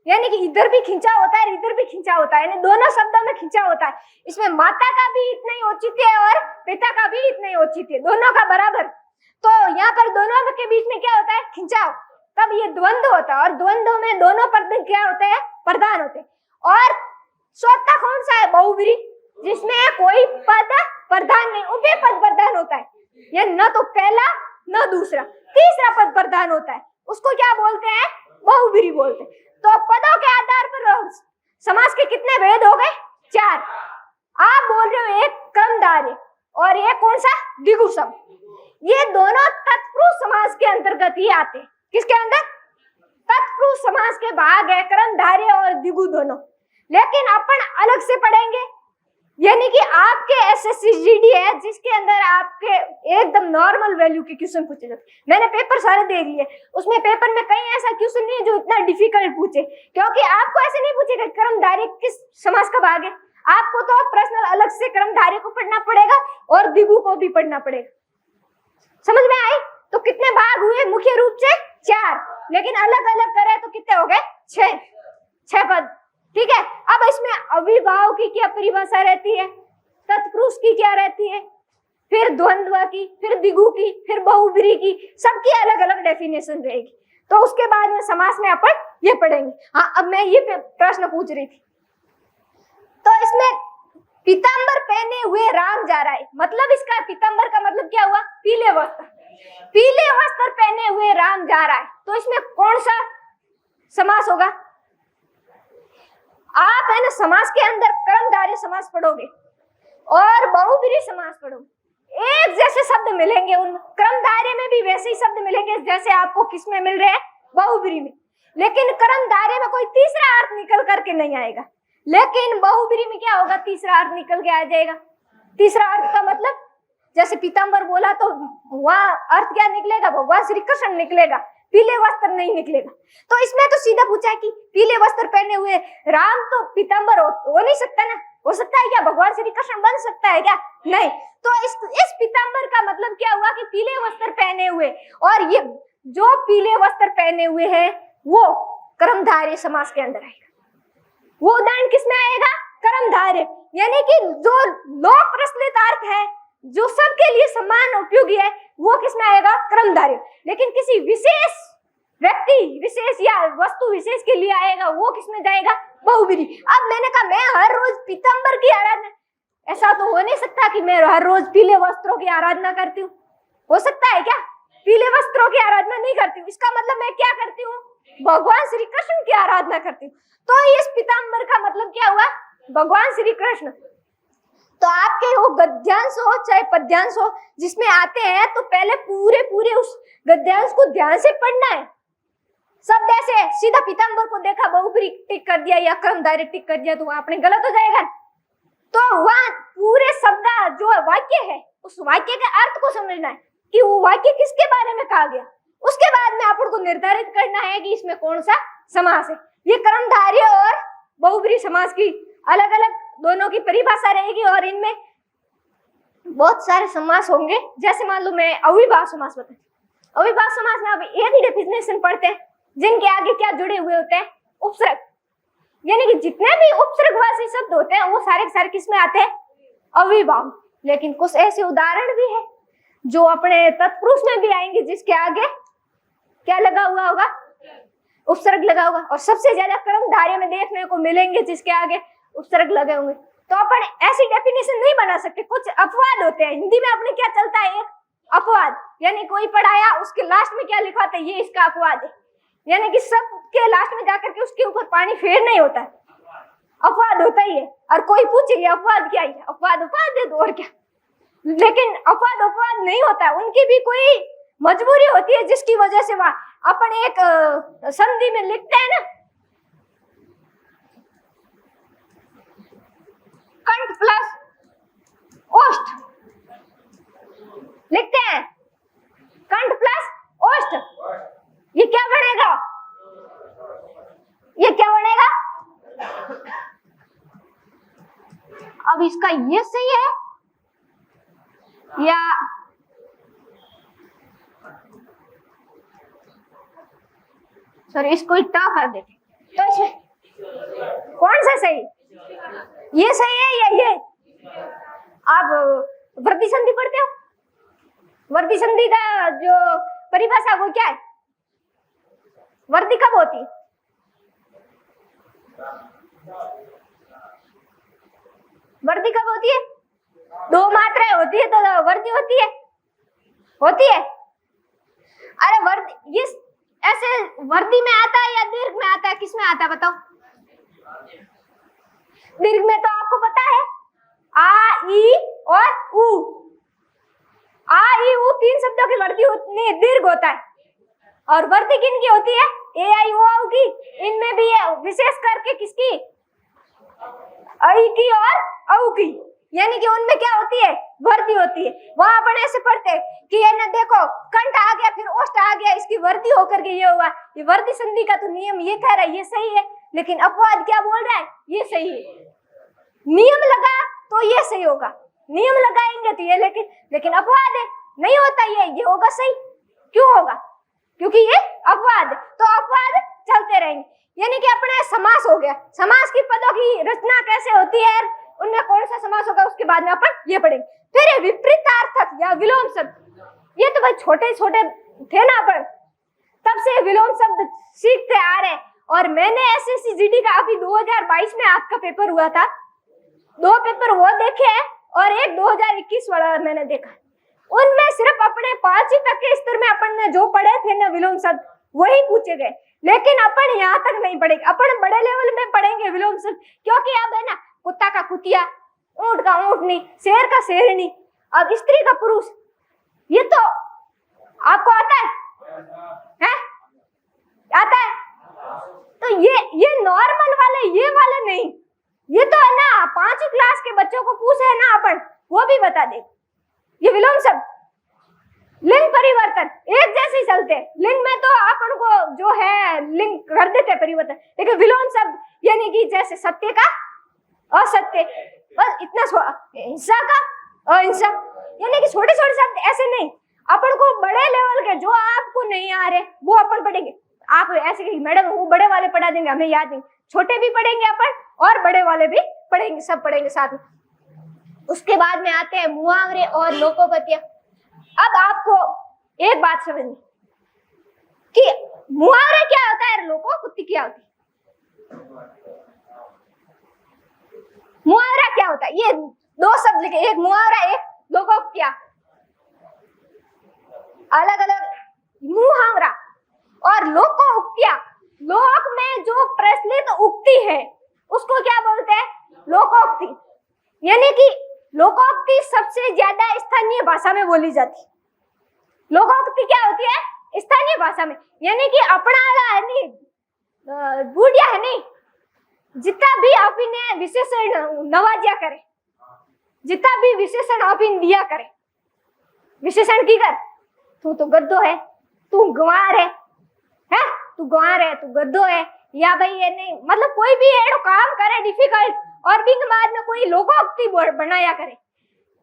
यानी कि इधर भी खींचा होता है, इधर भी खींचा होता है, यानी दोनों शब्दों में खींचा होता है। इसमें माता का भी इतना ही औचित्य है और पिता का भी इतना ही औचित्य, दोनों का बराबर। तो यहाँ पर दोनों के बीच में क्या होता है, खिंचाव, तब ये द्वंद्व होता है। और द्वंद्व में दोनों पद क्या होते हैं, प्रधान होते हैं। और चौथा कौन सा है, बहुब्री, जिसमें कोई पद प्रधान नहीं, उभय पद प्रधान होता है। ये न तो पहला न दूसरा, तीसरा पद प्रधान होता है, उसको क्या बोलते हैं, बहुब्री बोलते हैं। तो पदों के आधार पर समास के कितने भेद हो गए, 4। आप बोल रहे हो एक क्रमधारय और एक कौन सा, द्विगु सम। ये दोनों तत्पुरुष समास के अंतर्गत ही आते हैं। किसके अंदर, तत्पुरुष समास के भाग है क्रमधारय और द्विगु दोनों। लेकिन अपन अलग से पढ़ेंगे, यानी कि आपके एसएससी है जिसके अंदर आपके एकदम नॉर्मल वैल्यू के क्वेश्चन पूछे जाते। मैंने पेपर सारे देख लिए, उसमें पेपर में कहीं ऐसा क्वेश्चन नहीं है जो इतना डिफिकल्ट पूछे, क्योंकि आपको ऐसे नहीं पूछेगा क्रमधारय किस समास का भाग है। आपको तो प्रश्न अलग से क्रमधारय को पढ़ना पड़ेगा और द्विगु को भी पढ़ना पड़ेगा। समझ में आई? तो कितने भाग हुए, मुख्य रूप से 4, लेकिन अलग अलग करे तो कितने हो गए, 6 पद। ठीक है, अब इसमें अविभाव की क्या परिभाषा रहती है, तत्पुरुष की क्या रहती है, फिर द्वंद्व की, फिर द्विगु की, फिर बहुब्री की, सबकी अलग अलग डेफिनेशन रहेगी। तो उसके बाद में समास में अपन ये पढ़ेंगे। हाँ, अब मैं ये प्रश्न पूछ रही थी, तो इसमें पीतांबर पहने हुए राम जा रहा है, मतलब इसका पीतांबर का मतलब क्या हुआ, पीले वस्त्र। पीले वस्त्र पहने हुए राम जा रहा है, तो इसमें कौन सा समास होगा? आप है ना समास के अंदर क्रमधारय समास पढ़ोगे और बहुब्री समास पढ़ोगे, एक जैसे शब्द मिलेंगे, उन क्रमधारय में भी वैसे ही शब्द मिलेंगे जैसे आपको किसमें मिल रहे हैं, बहुब्री में। लेकिन क्रमधारय में कोई तीसरा अर्थ निकल करके नहीं आएगा, लेकिन बहुब्री में क्या होगा, तीसरा अर्थ निकल के आ जाएगा। तीसरा अर्थ का मतलब जैसे पीतांबर बोला तो वहां अर्थ क्या निकलेगा, भगवान श्री कृष्ण निकलेगा, पीले वस्त्र नहीं निकलेगा। तो इसमें तो सीधा पूछा है कि पीले वस्त्र पहने हुए राम, तो पीतांबर हो नहीं सकता ना, हो सकता है क्या, भगवान श्री कृष्ण बन सकता है क्या, नहीं। तो इस पीतांबर का मतलब क्या हुआ कि पीले वस्त्र पहने हुए, और ये जो पीले वस्त्र पहने हुए हैं वो कर्मधारय समास के अंदर आएगा। वो उदाहरण किसमें आएगा, कर्मधारय, यानी कि जो लोक प्रचलित अर्थ है, जो सबके लिए समान उपयोगी है, वो किसमें आएगा, कर्मधारय। लेकिन किसी विशेष व्यक्ति विशेष या वस्तु विशेष के लिए आएगा, वो किसमें जाएगा, बहुब्री। अब मैंने कहा मैं हर रोज पीतांबर की आराधना, ऐसा तो हो नहीं सकता कि मैं हर रोज पीले वस्त्रों की आराधना करती हूँ, हो सकता है क्या, पीले वस्त्रों की आराधना नहीं करती हूँ, इसका मतलब मैं क्या करती हूँ, भगवान श्री कृष्ण की आराधना करती हूँ। तो इस पीतांबर का मतलब क्या हुआ, भगवान श्री कृष्ण। तो आपके वो गद्यांश हो चाहे पद्यांश हो जिसमें आते हैं, तो पहले पूरे उस गद्यांश को ध्यान से पढ़ना है। सब ऐसे सीधा पीतांबर को देखा, बहुब्री टिक कर दिया या कर्मधारय टिक कर दिया, तो वहां अपने गलत हो जाएगा। तो वहां पूरे शब्द जो वाक्य है, उस वाक्य के अर्थ को समझना है कि वो वाक्य किसके बारे में कहा गया। उसके बाद में अपन को निर्धारित करना है कि इसमें कौन सा समास है। ये कर्मधारय और बहुब्री समास की अलग अलग दोनों की परिभाषा रहेगी, और इनमें बहुत सारे समास होंगे। जैसे मान लो मैं अविभाव समास बताती, अविभाव समास में आप एक ही डेफिनेशन पढ़ते हैं, जिनके आगे क्या जुड़े हुए होते हैं, उपसर्ग, यानी कि जितने भी उपसर्गवाची शब्द होते हैं वो सारे के सारे किस में आते हैं, अविभाव। लेकिन कुछ ऐसे उदाहरण भी है जो अपने तत्पुरुष में भी आएंगे, जिसके आगे क्या लगा हुआ होगा, उपसर्ग लगा होगा। और सबसे ज्यादा कर्मधारय में देखने को मिलेंगे जिसके आगे उपसर्ग लगे होंगे। तो अपन ऐसी डेफिनेशन नहीं बना सकते, कुछ अपवाद होते हैं। हिंदी में अपने क्या चलता है, एक अपवाद, यानी कोई पढ़ाया उसके लास्ट में क्या लिखवाते हैं, ये इसका अपवाद है, यानी कि सब के लास्ट में जाकर के उसके ऊपर पानी फेर नहीं होता है, अपवाद होता ही है। और कोई पूछे अपवाद क्या है, अपवाद अपवाद दे दो और क्या, लेकिन अपवाद नहीं होता, उनकी भी कोई मजबूरी होती है जिसकी वजह से वहां अपन एक संधि में लिखते हैं ना, कंठ प्लस ओष्ठ लिखते हैं, कंठ प्लस ओष्ठ, ये क्या बनेगा, ये क्या बनेगा। अब इसका ये सही है या सॉरी, इसको टा कर देते, तो इसमें कौन सा सही? ये सही है या ये? आप वर्ती संधि पढ़ते हो? वर्ती संधि का जो परिभाषा वो क्या है? वर्ती कब होती? वर्ती कब होती है? दो मात्राएं होती है तो वर्ती होती है। होती है? अरे वर्ती ये ऐसे वर्ती में आता है या दीर्घ में आता है? किस में आता है बताओ? दीर्घ में तो आपको पता है आ, ई और उ। आ, ई, उ तीन शब्दों की वर्ती होती, दीर्घ होता है। और वर्ती किन की होती है? ए, आई, ओ, औ की। इनमें भी है विशेष करके किसकी? आई की और औ की। यानी कि उनमें क्या होती है? वर्ती होती है। वहां अपन ऐसे पढ़ते कि ये ना देखो कंठ आ गया फिर ओष्ठ आ गया, इसकी वर्ती होकर के ये हुआ। ये वर्ती संधि का तो नियम ये कह रहा है ये सही है, लेकिन अपवाद क्या बोल रहा है? ये सही है। नियम लगा तो ये सही होगा, नियम लगाएंगे तो ये, लेकिन अपवाद है, नहीं होता ये होगा सही। क्यों होगा? क्योंकि ये अपवाद है, तो अपवाद चलते रहेंगे। यानी कि अपने समास हो गया। समास की पदों की रचना कैसे होती है, उनमें कौन सा समास होगा उसके बाद में अपन ये पढ़ेंगे। फिर ये विपरीतार्थक या विलोम शब्द, ये तो भाई छोटे छोटे थे ना अपन, तब से विलोम शब्द सीखते आ रहे। और मैंने एसएससी जीडी का अभी 2022 में आपका पेपर हुआ था, 2 पेपर वो देखे हैं और एक 2021 वाला मैंने देखा। उनमें सिर्फ अपने 5वीं तक के स्तर में अपन ने जो पढ़े थे ना विलोम शब्द वही पूछे गए, लेकिन अपन यहाँ तक नहीं पढ़ेंगे। अपन बड़े लेवल में पढ़ेंगे विलोम शब्द, क्योंकि अब है ना कुत्ता का कुतिया, ऊंट का ऊंटनी, शेर का शेरनी, अब स्त्री का पुरुष, ये तो आपको आता है? आता है? तो ये नॉर्मल वाले, ये वाले नहीं, ये तो है ना 5वीं क्लास के बच्चों को पूछे है ना अपन, वो भी बता दे। ये विलोम शब्द, लिंग परिवर्तन एक जैसे ही चलते, लिंग में तो अपन को जो है लिंग कर देते परिवर्तन, लेकिन विलोम शब्द यानी कि जैसे सत्य का असत्य, बस इतना, हिंसा का अहिंसा, यानी कि छोटे छोटे शब्द ऐसे नहीं। अपन को बड़े लेवल के जो आपको नहीं आ रहे वो अपन पढ़ेंगे। आप ऐसे कि मैडम वो बड़े वाले पढ़ा देंगे, हमें याद नहीं, छोटे भी पढ़ेंगे अपन और बड़े वाले भी पढ़ेंगे, सब पढ़ेंगे साथ में। उसके बाद में आते हैं मुहावरे और लोकोक्तियां। अब आपको एक बात समझनी कि मुहावरे क्या होता है, लोकोक्ति क्या होती है। मुहावरा क्या होता है? ये 2 शब्द लिखे, एक मुहावरा एक लोकोक्तियां, अलग अलग। मुहावरा और लोकोक्तियां, लोक में जो प्रचलित उक्ति है उसको क्या बोलते हैं? लोकोक्ति। यानी कि लोकोक्ति सबसे ज्यादा स्थानीय भाषा में बोली जाती है। लोकोक्ति क्या होती है? स्थानीय भाषा में, यानी कि अपना है नहीं, बूढ़िया है नहीं, जितना भी आप इन्हें विशेषण नवाजिया करे, जितना भी विशेषण आप इन दिया करे, विशेषण की कर, तू तो गद्दो है, तू गंवार है, तू गंवार है, तू गद्दो है, या भाई ये नहीं, मतलब कोई भी एड़ो काम करे डिफिकल्ट और बिंग बाद में कोई लोकोक्ति बनाया करे,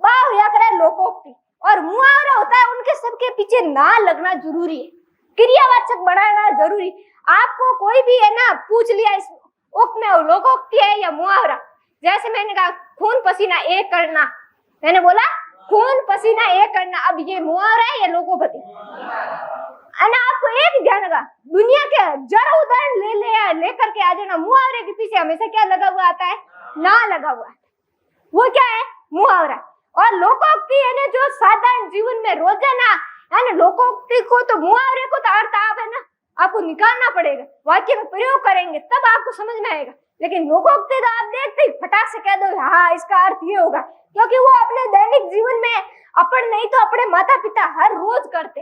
वाह या करे लोकोक्ति। और मुहावरा होता है उनके सबके पीछे ना लगना जरूरी है, क्रियावाचक बनाना जरूरी। आपको कोई भी है ना पूछ लिया इस उक्त में लोकोक्ति है या मुहावरा, जैसे मैंने कहा खून पसीना एक करना, मैंने बोला खून पसीना एक करना, अब ये मुहावरा है या लोकोक्ति? ना आपको एक ध्यान रखा, दुनिया के जरा उदाहरण लेकर के आ जाना, मुहावरे के पीछे हमेशा क्या लगा हुआ आता है? ना लगा हुआ, वो क्या है? मुहावरा। और लोकोक्ति है ना जो साधारण जीवन में रोजाना है ना, लोकोक्ति को तो मुहावरे को तो अर्थ आप है ना आपको निकालना पड़ेगा, वाक्य में प्रयोग करेंगे तब आपको समझ में आएगा। लेकिन लोकोक्ति तो आप देखते ही फटाक से कह दो हाँ इसका अर्थ ये होगा, क्योंकि वो अपने दैनिक जीवन में अपन नहीं तो अपने माता पिता हर रोज करते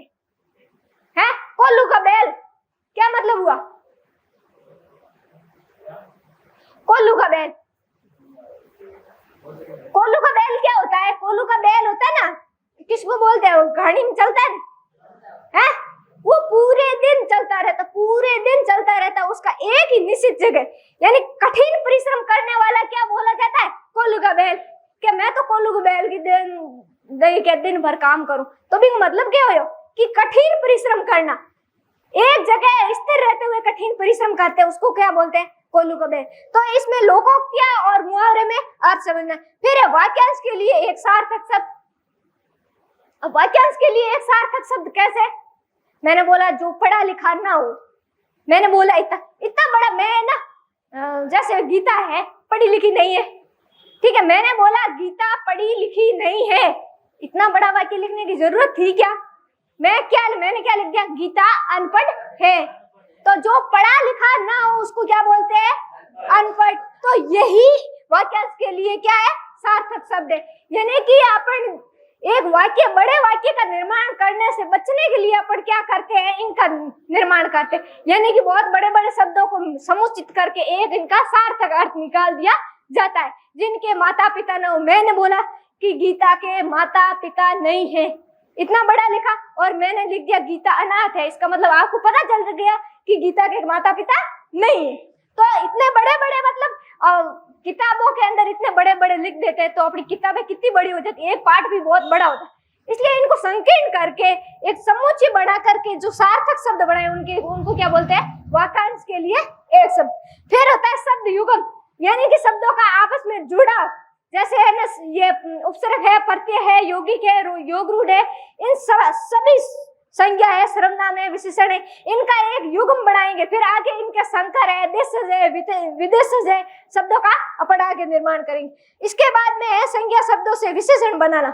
हैं। कोल्लू का बैल क्या मतलब हुआ? कोल्लू का बैल, कोल्लू का बैल क्या होता है? कोल्लू का बैल होता है ना, किसको बोलते हैं? घाड़ी में चलता है, वो पूरे दिन चलता रहता, पूरे दिन चलता रहता, उसका एक ही निश्चित जगह, यानी कठिन परिश्रम करने वाला क्या बोला जाता है? कोल्लू का बैल। क्या मैं तो कोल्लू का बैल की दिन भर काम करूं, तो भी मतलब क्या हो कि कठिन परिश्रम करना, एक जगह स्थिर रहते हुए कठिन परिश्रम करते हैं, उसको क्या बोलते हैं? कोल्लू कबे। तो इसमें लोकोक्तियां और मुहावरे में अर्थ समझना। फिर है वाक्यांश के लिए एक सार्थक शब्द। अब वाक्यांश के लिए एक सार्थक शब्द कैसे? मैंने बोला जो पढ़ा लिखा ना हो। मैंने बोला इतना बड़ा, मैं ना जैसे गीता है पढ़ी लिखी नहीं है, ठीक है, मैंने बोला गीता पढ़ी लिखी नहीं है, इतना बड़ा वाक्य लिखने की जरूरत थी क्या? मैंने क्या लिख दिया? गीता अनपढ़ है। तो जो पढ़ा लिखा ना हो उसको क्या बोलते हैं? अनपढ़। तो यही वाक्यांश के लिए क्या है? सार्थक शब्द है। यानी कि अपन एक वाक्य, बड़े वाक्य का निर्माण करने से बचने के लिए अपन क्या करते हैं? इनका निर्माण करते हैं। यानी कि बहुत बड़े बड़े शब्दों को समुचित करके एक इनका सार्थक अर्थ निकाल दिया जाता है। जिनके माता पिता न हो, मैंने बोला कि गीता के माता पिता नहीं है, इतना बड़ा लिखा, और मैंने लिख दिया गीता अनाथ है। इसका मतलब आपको पता चल गया कि गीता के माता पिता नहीं है। तो इतने बड़े बड़े मतलब किताबों के अंदर इतने बड़े बड़े लिख देते हैं, तो अपनी किताबें कितनी बड़ी हो जाती है, एक पाठ भी बहुत बड़ा होता है। इसलिए इनको संकीर्ण करके एक समुच्चय बना करके जो सार्थक शब्द बनाए उनको क्या बोलते हैं? वाक्यांश के लिए एक शब्द। फिर होता है शब्द युगम, यानी कि शब्दों का आपस में जुड़ाव। जैसे है ना, ये उपसर्ग है, प्रत्यय है, यौगिक है, योग रूढ़ है, इन सभी संज्ञा है, सर्वनाम है, विशेषण है, इनका एक युग्म बनाएंगे। फिर आगे इनके संकर है, देशज है, विदेशज है, शब्दों का अपन आगे निर्माण करेंगे। इसके बाद में है संज्ञा शब्दों से विशेषण बनाना।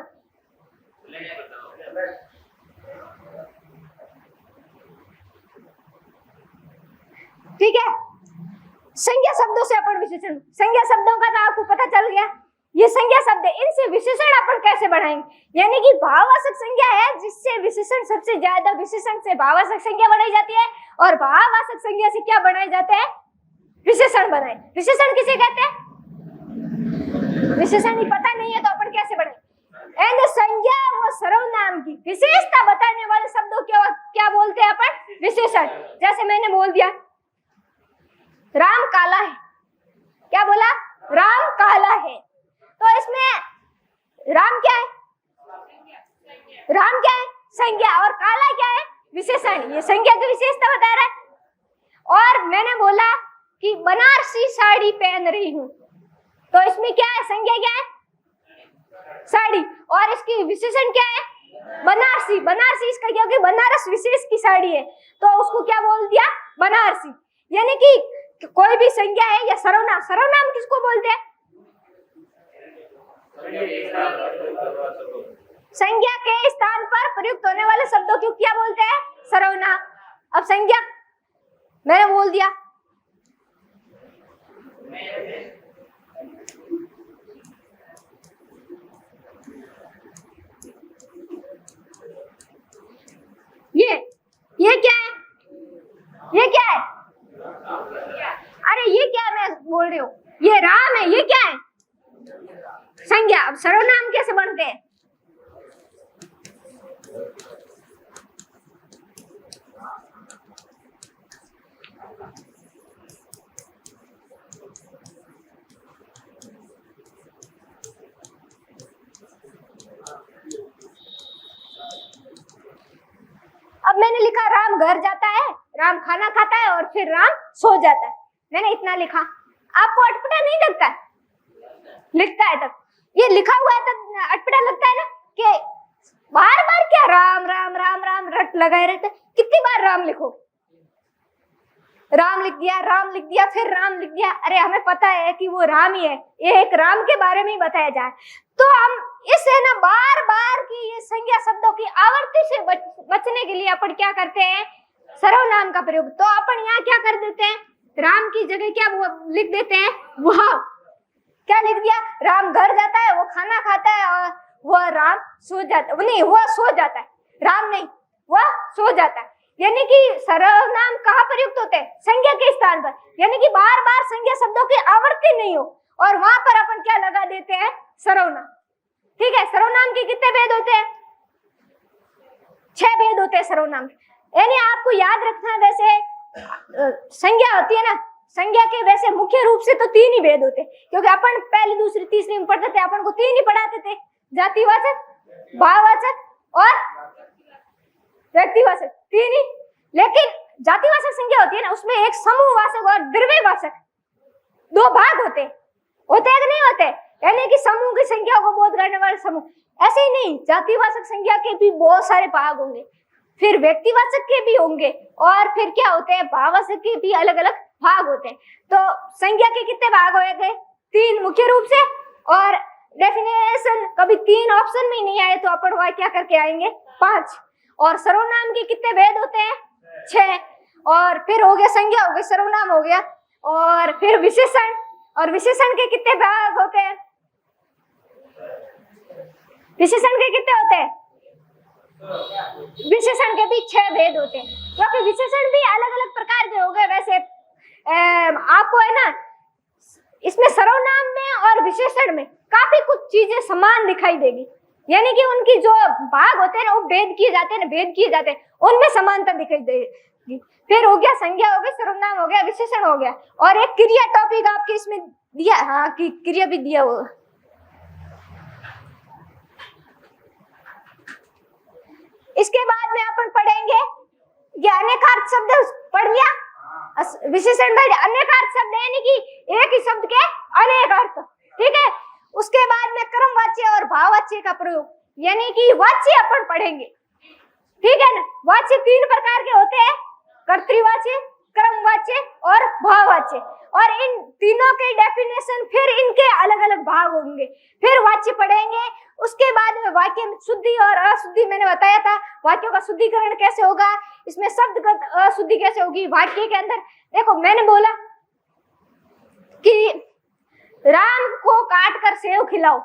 ठीक है, संज्ञा शब्दों से अपन विशेषण, संज्ञा शब्दों का तो आपको पता चल गया, ये संज्ञा शब्द है, इनसे विशेषण अपन कैसे बढ़ाएंगे? यानी कि भाववाचक संज्ञा है जिससे विशेषण सबसे ज्यादा, विशेषण से भाववाचक संज्ञा बनाई जाती है, और भाववाचक संज्ञा से क्या बनाए जाते हैं? विशेषण बनाए। विशेषण किसे कहते हैं? विशेषण ही पता नहीं है तो अपन कैसे बनाए? एंड संज्ञा वो सर्वनाम की विशेषता बताने वाले शब्दों को क्या बोलते हैं अपन? विशेषण। जैसे मैंने बोल दिया राम काला है, क्या बोला? राम काला है। तो इसमें राम क्या है? राम क्या है? संज्ञा। और काला क्या है? विशेषण। ये संज्ञा की विशेषता बता रहा है। और मैंने बोला कि बनारसी साड़ी पहन रही हूं, तो इसमें क्या है? संज्ञा क्या है? साड़ी। और इसकी विशेषण क्या है? बनारसी। बनारसी इसका क्या, कि बनारस विशेष की साड़ी है, तो उसको क्या बोल दिया? बनारसी। यानी कि कोई भी संज्ञा है या सर्वनाम, सर्वनाम किसको बोलते हैं? संज्ञा के स्थान पर प्रयुक्त होने वाले शब्दों को क्या बोलते हैं? सर्वनाम। अब संज्ञा मैंने बोल दिया, ये क्या है? ये क्या है? अरे ये क्या मैं बोल रही हूँ? ये राम है, ये क्या है? संज्ञा। अब सर्वनाम कैसे बनते हैं? अब मैंने लिखा राम घर जाता है, राम खाना खाता है, और फिर राम सो जाता है। मैंने इतना लिखा, आपको अटपटा नहीं लगता है? लिखता है तब ये लिखा हुआ है तब अटपटा लगता है ना, कि बार बार क्या राम राम राम राम रट लगाए रहते। कितनी बार राम लिखो? राम लिख दिया, राम लिख दिया, फिर राम लिख दिया। अरे हमें पता है कि वो राम ही है, ये एक राम के बारे में ही बताया जाए। तो हम इसे ना बार बार की ये संज्ञा शब्दों की आवर्ती से बचने के लिए अपन क्या करते हैं? सर्वनाम का प्रयोग। तो अपन यहाँ क्या कर देते हैं? राम की जगह क्या लिख देते हैं? वह। क्या लिख दिया? राम घर जाता है, वो खाना खाता है, और वह राम सो जाता है। नहीं, वह सो जाता है, राम नहीं, वह सो जाता है। यानी कि सर्वनाम कहाँ प्रयुक्त होते हैं? संज्ञा के स्थान पर। यानी कि बार बार संज्ञा शब्दों की आवर्ती नहीं हो, और वहां पर अपन क्या लगा देते हैं? सर्वनाम। ठीक है, सर्वनाम के कितने भेद होते हैं? 6 भेद होते हैं सर्वनाम। यानी आपको याद रखना, वैसे संज्ञा होती है ना, संज्ञा के वैसे मुख्य रूप से तो 3 ही भेद होते हैं, क्योंकि अपन पहली दूसरी तीसरी में पढ़ते थे, अपन को 3 ही पढ़ाते थे, जातिवाचक, भाववाचक और व्यक्तिवाचक, 3 ही। लेकिन जातिवाचक संज्ञा होती है ना, उसमें एक समूहवाचक और द्रव्यवाचक दो भाग होते हैं कि नहीं होते? यानी कि समूह की संख्या को बोध करने वाले समूह। ऐसे ही नहीं, जातिवाचक संख्या के भी बहुत सारे भाग होंगे, फिर व्यक्तिवाचक के भी होंगे, और फिर क्या होते हैं, भाववाचक के भी अलग अलग भाग होते हैं। तो संख्या के कितने भाग हो गए? 3 मुख्य रूप से, और डेफिनेशन कभी 3 ऑप्शन में नहीं आए तो अपन वहां क्या करके आएंगे? 5। और सर्वनाम के कितने भेद होते हैं? 6। और फिर हो गया संज्ञा, हो गई, सर्वनाम हो गया, और फिर विशेषण, और विशेषण के कितने भाग होते हैं? विशेषण के कितने होते हैं? विशेषण के भी 6 भेद होते हैं, क्योंकि विशेषण भी अलग अलग प्रकार के हो गए। वैसे आपको है ना, इसमें सर्वनाम में और विशेषण में काफी कुछ चीजें समान दिखाई देगी, यानी कि उनकी जो भाग होते हैं ना, वो भेद किए जाते हैं, भेद किए जाते हैं, उनमें समानता दिखाई देगी। फिर हो गया संज्ञा, हो गई, सर्वनाम हो गया, विशेषण हो गया, और एक क्रिया टॉपिक आपके इसमें दिया, हाँ कि क्रिया भी दिया हुआ। इसके बाद में अपन पढ़ेंगे ये अनेकार्थ शब्द, पढ़ लिया? विशेषण में अनेकार्थ शब्द यानी कि एक ही शब्द के अनेक अर्थ, ठीक है। उसके बाद में क्रमवाच्य और भाववाच्य का प्रयोग, यानी कि वाच्य अपन पढ़ेंगे, ठीक है ना। वाच्य 3 प्रकार के होते हैं, कर्तृवाच्य, क्रमवाच्य और भाववाच्य, और इन तीनों के डेफिनेशन फिर इनके अलग अलग भाग होंगे। फिर वाच्य पढ़ेंगे, उसके बाद में वाक्य में शुद्धि और अशुद्धि मैंने बताया था, वाक्यों का शुद्धिकरण कैसे होगा, इसमें शब्दगत अशुद्धि कैसे होगी वाक्य के अंदर। देखो मैंने बोला कि राम को काट कर सेव खिलाओ,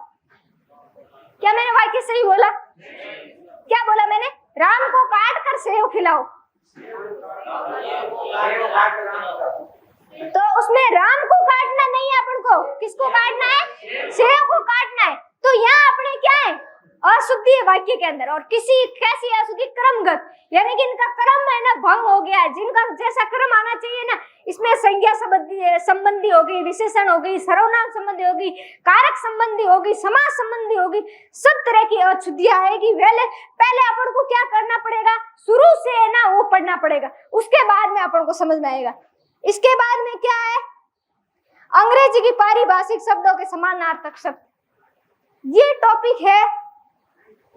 क्या मैंने वाक्य सही बोला? क्या बोला मैंने? राम को काट कर सेव खिलाओ। तो उसमें राम को काटना नहीं है, अपन को किसको काटना है? सेव को काटना है। तो यहाँ अपने क्या है? अशुद्धि है वाक्य के अंदर, और किसी कैसी अशुद्धि? क्रमगत, यानी कि इनका क्रम है ना भंग हो गया है। जिनका जैसा क्रम आना चाहिए ना, इसमें संज्ञा संबंधी होगी, विशेषण होगी, सर्वनाम संबंधी होगी, कारक संबंधी होगी, समास संबंधी होगी, सब तरह की अशुद्धियां आएगी। पहले अपन को क्या करना पड़ेगा? शुरू से है ना वो पढ़ना पड़ेगा, उसके बाद में अपन को समझ में आएगा। इसके बाद में क्या है? अंग्रेजी की पारिभाषिक शब्दों के समानार्थक शब्द, ये टॉपिक है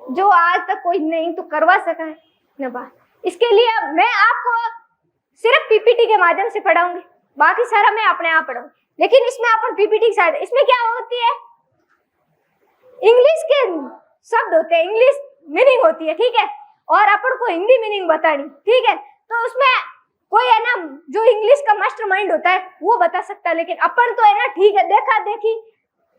जो आज तक कोई नहीं तो करवा सका है ना बात। इसके लिए मैं आपको सिर्फ पीपीटी के माध्यम से पढ़ाऊंगी, बाकी सारा मैं अपने आप पढ़ाऊंगी, लेकिन इसमें अपन पीपीटी शायद, इसमें क्या होती है? इंग्लिश के शब्द होते हैं, इंग्लिश मीनिंग होती है, ठीक है, और अपन को हिंदी मीनिंग बतानी, ठीक है। तो उसमें कोई है ना जो इंग्लिश का मास्टरमाइंड होता है वो बता सकता है, लेकिन अपन तो है ना ठीक है देखा देखी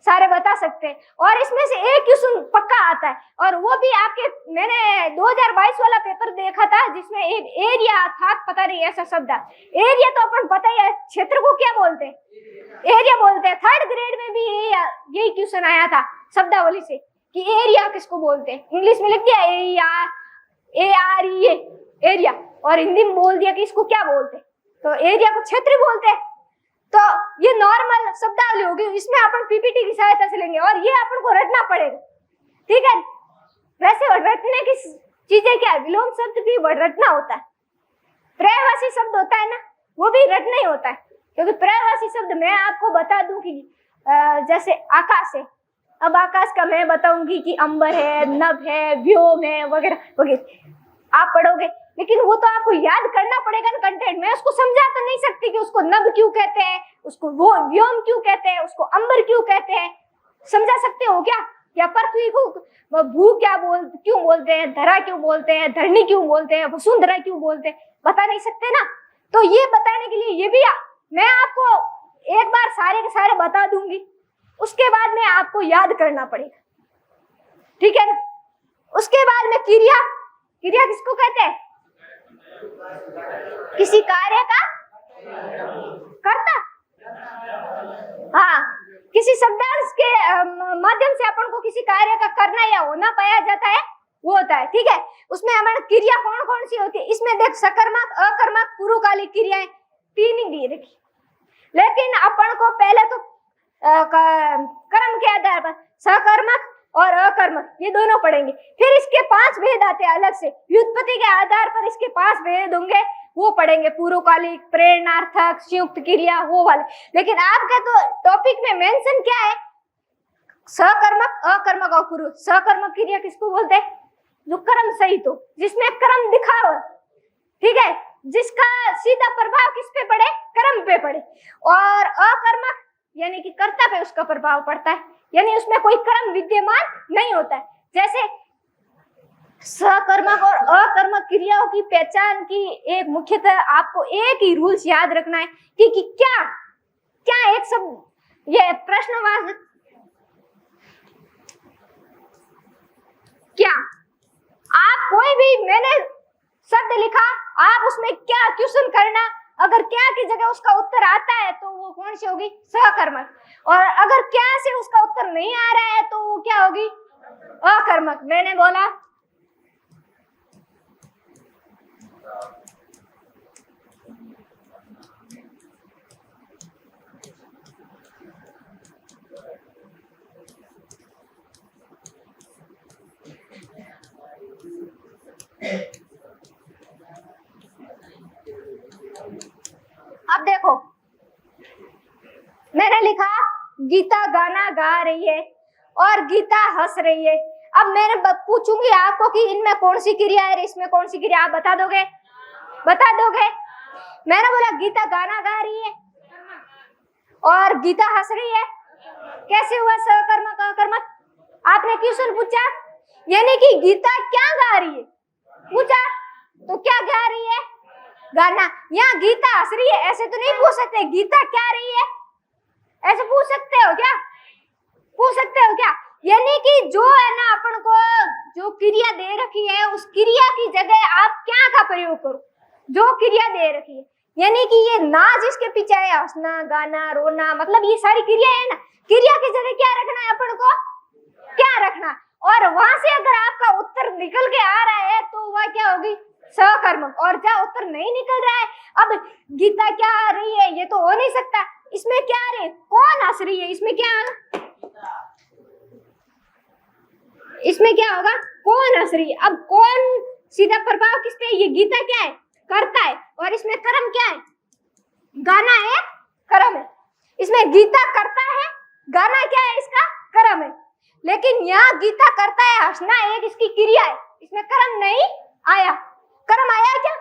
सारे बता सकते हैं। और इसमें से एक क्वेश्चन पक्का आता है, और वो भी आपके, मैंने 2022 वाला पेपर देखा था जिसमें एक एरिया था, पता नहीं ऐसा शब्द है एरिया, तो अपन पता ही है क्षेत्र को क्या बोलते हैं? एरिया बोलते हैं। 3rd ग्रेड में भी यही क्वेश्चन आया था शब्दावली से कि एरिया किसको बोलते हैं। इंग्लिश में लिख दिया AREA एरिया, और हिंदी में बोल दिया कि इसको क्या बोलते हैं, तो एरिया को क्षेत्र बोलते हैं। तो ये नॉर्मल शब्दावली होगी, इसमें अपन पीपीटी की सहायता से लेंगे, और ये अपन को रटना पड़ेगा, ठीक है। वैसे रटने की चीजें क्या है? विलोम शब्द भी रटना होता है, पर्यायवाची शब्द होता है ना वो भी रटना ही होता है, क्योंकि पर्यायवाची शब्द मैं आपको बता दूं कि जैसे आकाश है, अब आकाश का मैं बताऊंगी कि अंबर है, नभ है, व्योम है, वगैरह वगैरह आप पढ़ोगे, लेकिन वो तो आपको याद करना पड़ेगा ना कंटेंट। मैं उसको समझा तो नहीं सकती कि उसको नभ क्यों कहते हैं, उसको वो व्योम क्यों कहते हैं, उसको अंबर क्यों कहते हैं, समझा सकते हो क्या? या पृथ्वी को भू क्यों बोलते हैं, धरा क्यों बोलते हैं, धरणी क्यों बोलते हैं, वसुंधरा क्यों बोलते हैं, बता नहीं सकते ना। तो ये बताने के लिए ये भी मैं आपको एक बार सारे के सारे बता दूंगी, उसके बाद में आपको याद करना पड़ेगा, ठीक है ना। उसके बाद में क्रिया किसको कहते हैं? किसी कार्य का कर्ता, हाँ, किसी शब्दांश के माध्यम से अपन को किसी कार्य का करना या होना पाया जाता है, वो होता है, ठीक है। उसमें हमारी क्रिया कौन कौन सी होती है? इसमें देख सकर्मक, अकर्मक, पूर्वकालिक क्रियाएं 3 ही दी रखी, लेकिन अपन को पहले तो कर्म के आधार पर सकर्मक, और अकर्मक, ये दोनों पढ़ेंगे। फिर इसके 5 भेद आते हैं अलग से, व्युत्पत्ति के आधार पर इसके 5 भेद होंगे, वो पढ़ेंगे। पूर्वकालिक, प्रेरणार्थक, संयुक्त क्रिया, वो वाले। लेकिन आपका तो टॉपिक में मेंशन क्या है? सकर्मक, अकर्मक और पूर्व। सकर्मक क्रिया किसको बोलते हैं? जो कर्म सहित हो, जिसमें कर्म दिखा हो, ठीक है, जिसका सीधा प्रभाव किस पे पड़े? कर्म पे पड़े। और अकर्मक यानी कि कर्ता पे उसका प्रभाव पड़ता है, यानी उसमें कोई कर्म विद्यमान नहीं होता है। जैसे सकर्मक और अकर्मक क्रियाओं की पहचान की एक मुख्यतः आपको एक ही रूल्स याद रखना है कि क्या क्या एक सब ये प्रश्नवाचक क्या, आप कोई भी मैंने शब्द लिखा, आप उसमें क्या क्वेश्चन करना, अगर क्या की जगह उसका उत्तर आता है तो वो कौन सी होगी? सकर्मक। और अगर क्या से उसका उत्तर नहीं आ रहा है तो वो क्या होगी? अकर्मक। मैंने बोला अब देखो, मैंने लिखा गीता गाना गा रही है और गीता हंस रही है। अब मैंने पूछूंगी आपको कि इनमें कौन सी क्रिया है, इसमें कौन सी क्रिया, आप बता दोगे? बता दोगे? मैंने बोला गीता गाना गा रही है और गीता हंस रही है, कैसे हुआ सकर्मक अकर्मक? आपने क्वेश्चन पूछा, यानी कि गीता क्या गा रही है पूछा, तो क्या गा रही है? गाना। यहाँ गीता हंस रही है ऐसे तो नहीं पूछ सकते, गीता क्या रही है ऐसे पूछ सकते हो क्या? पूछ सकते हो क्या? यानी कि जो है ना, अपन को जो क्रिया दे रखी है उस क्रिया की जगह आप क्या का प्रयोग करो, जो क्रिया दे रखी है। यानी कि ये ना जिसके पीछे है, हंसना, गाना, रोना, मतलब ये सारी क्रिया है ना, क्रिया की जगह क्या रखना है अपन को? क्या रखना? और वहां से अगर आपका उत्तर निकल के आ रहा है तो वह क्या होगी? सकर्मक। और जहाँ उत्तर नहीं निकल रहा है, अब गीता क्या आ रही है ये तो हो नहीं सकता, इसमें क्या आ रही है? कौन हंस रही है? इसमें क्या, इसमें क्या होगा? कौन हंस रही है। अब कौन सीधा प्रभाव किस पे? ये गीता क्या है? करता है। और इसमें कर्म क्या है? गाना है, कर्म है। इसमें गीता करता है, गाना क्या है? इसका कर्म है। लेकिन यहाँ गीता करता है, हंसना एक इसकी क्रिया है, इसमें कर्म नहीं आया। कर्म आया क्या?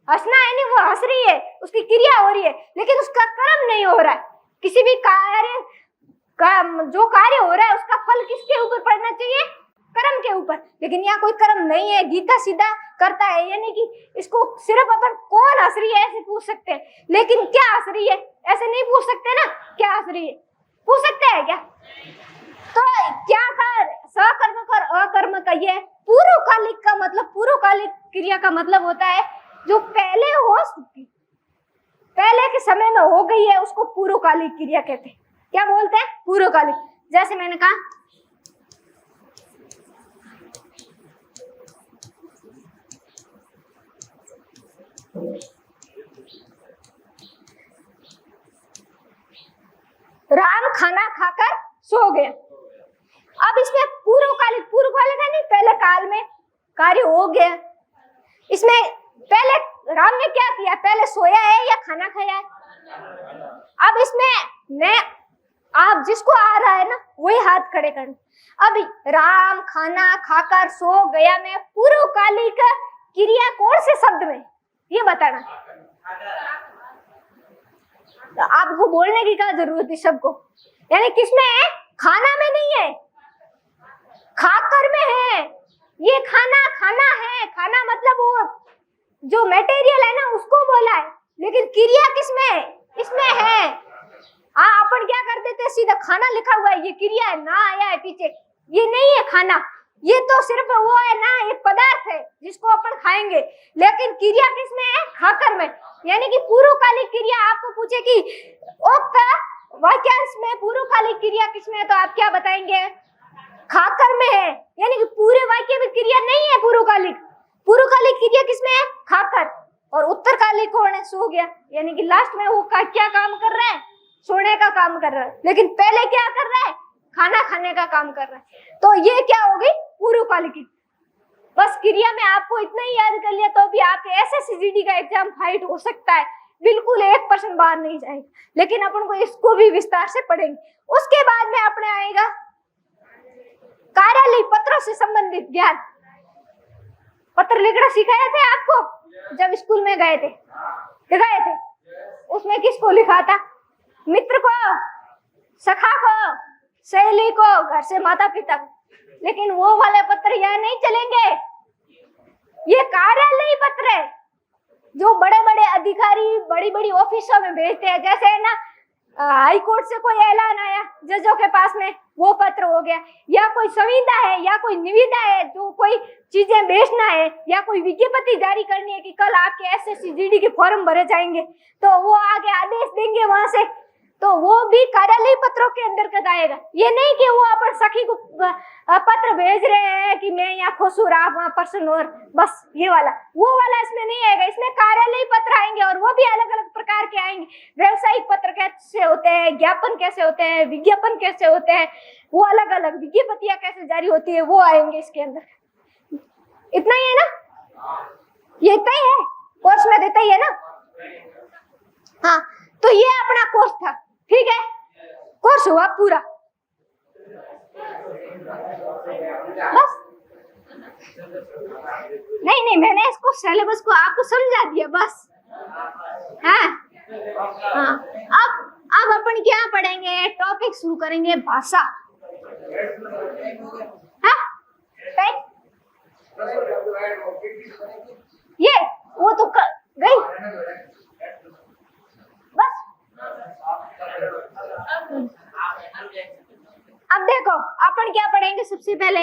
हंसना है नहीं, वो हंस रही है, उसकी क्रिया हो रही है, लेकिन उसका कर्म नहीं हो रहा है। किसी भी कार्य का जो कार्य हो रहा है उसका फल किसके ऊपर पड़ना चाहिए? कर्म के ऊपर। लेकिन यहाँ कोई कर्म नहीं है, गीता सीधा करता है। यानी कि इसको सिर्फ अपन कौन हंस रही है ऐसे पूछ सकते हैं, लेकिन क्या हंस रही है ऐसे नहीं पूछ सकते ना। क्या हंस रही है पूछ सकते हैं क्या? तो क्या कर सकर्मक और अकर्मक का ये पूर्वकालिक का मतलब, पूर्वकालिक क्रिया का मतलब होता है जो पहले हो चुकी, पहले के समय में हो गई है, उसको पूर्वकालिक क्रिया कहते हैं। क्या बोलते हैं? पूर्वकालिक। जैसे मैंने कहा राम खाना खाकर सो गए। अब इसमें पूर्वकालिक, पूर्वकालिक है नहीं, पहले काल में कार्य हो गया। इसमें पहले राम ने क्या किया? पहले सोया है या खाना खाया है? अब इसमें मैं, आप जिसको आ रहा है ना वही हाथ खड़े करें। अब राम खाना खाकर सो गया में पूर्वकालिक क्रिया कौन से शब्द में, ये बताना। तो आपको बोलने की क्या जरूरत है सबको? यानी किसमें है? खाना में नहीं है, खाकर में है। ये खाना खाना है, खाना मतलब वो जो मटेरियल है ना उसको बोला है, लेकिन क्रिया किसमें है? इसमें है। हाँ, अपन क्या करते थे, सीधा खाना लिखा हुआ है, ये क्रिया है, ना आया है पीछे, ये नहीं है खाना, ये तो सिर्फ वो है ना, एक पदार्थ है जिसको अपन खाएंगे। लेकिन क्रिया किसमें है? खाकर में। यानी कि पूर्वकालिक क्रिया आपको पूछे कि वाक्यांश में पूर्वकालिक क्रिया किसमें है, तो आप क्या बताएंगे? खाकर में है। यानी कि पूरे वाक्य में क्रिया नहीं है पूर्वकालिक। पूर्वकालिक क्रिया किसमें है? खाकर। और उत्तरकालिक कौन है? सो गया। यानी कि लास्ट में वो क्या काम कर रहा है? सोने का काम कर रहा है। लेकिन पहले क्या कर रहा है? खाना खाने का काम कर रहा है। तो ये क्या हो गई? पूर्व कालिक। बस क्रिया में आपको इतना ही याद कर लिया तो भी आपके एसएससी का एग्जाम फाइट हो सकता है, बिल्कुल 1% बाहर नहीं जाएगा। लेकिन अपन को इसको भी विस्तार से पढ़ेंगे। उसके बाद में अपने आएगा कार्यालय पत्रों से संबंधित ज्ञान। पत्र लिखना सिखाया थे आपको जब स्कूल में गए थे, गए थे। उसमें किसको लिखा था? मित्र को, सखा को, सहेली को, घर से माता पिता को। लेकिन वो वाले पत्र यहाँ नहीं चलेंगे। ये कार्यालयी पत्र है जो बड़े बड़े अधिकारी बड़ी बड़ी ऑफिसों में भेजते हैं। जैसे है ना, हाई कोर्ट से कोई ऐलान आया जजों के पास में, वो पत्र हो गया। या कोई संविदा है या कोई निविदा है जो कोई चीजें बेचना है, या कोई विज्ञप्ति जारी करनी है कि कल आपके एसएससी जीडी के फॉर्म भरे जाएंगे, तो वो आगे आदेश देंगे वहां से, तो वो भी कार्यालय पत्रों के अंतर्गत आएगा। ये नहीं कि वो अपन सखी को पत्र भेज रहे हैं कि मैं यहाँ खुश हूँ, आप वहाँ पर्सन, और बस ये वाला, वो वाला इसमें नहीं आएगा। इसमें कार्यालय पत्र आएंगे और वो भी अलग अलग प्रकार के आएंगे। व्यावसायिक पत्र कैसे होते हैं, ज्ञापन कैसे होते हैं, विज्ञापन कैसे होते हैं, वो अलग अलग, विज्ञप्तियां कैसे जारी होती है, वो आएंगे इसके अंदर। इतना ही है ना? ये इतना ही है, कोर्स में देता ही है ना। हाँ, तो ये अपना कोर्स था, ठीक है। कोर्स हुआ पूरा, बस। नहीं, मैंने इसको सिलेबस को आपको समझा दिया बस। हाँ, हाँ। अब अपन क्या पढ़ेंगे? टॉपिक शुरू करेंगे भाषा। हाँ, ये वो तो गई बस। अब देखो अपन क्या पढ़ेंगे। सबसे पहले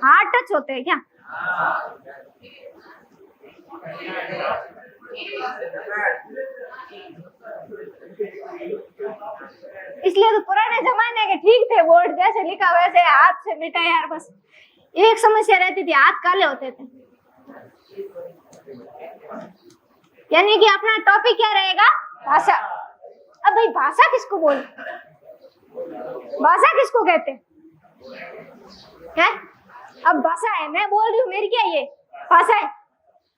हार्ट टच होते हैं क्या? इसलिए तो पुराने जमाने के ठीक थे, बोर्ड जैसे लिखा वैसे हाथ से मिटा यार। बस एक समस्या रहती थी, हाथ काले होते थे। यानी कि अपना टॉपिक क्या रहेगा? भाषा। अब भाई भाषा किसको बोलते? भाषा किसको कहते हैं? अब भाषा है, मैं बोल रही हूँ, मेरी क्या ये भाषा है?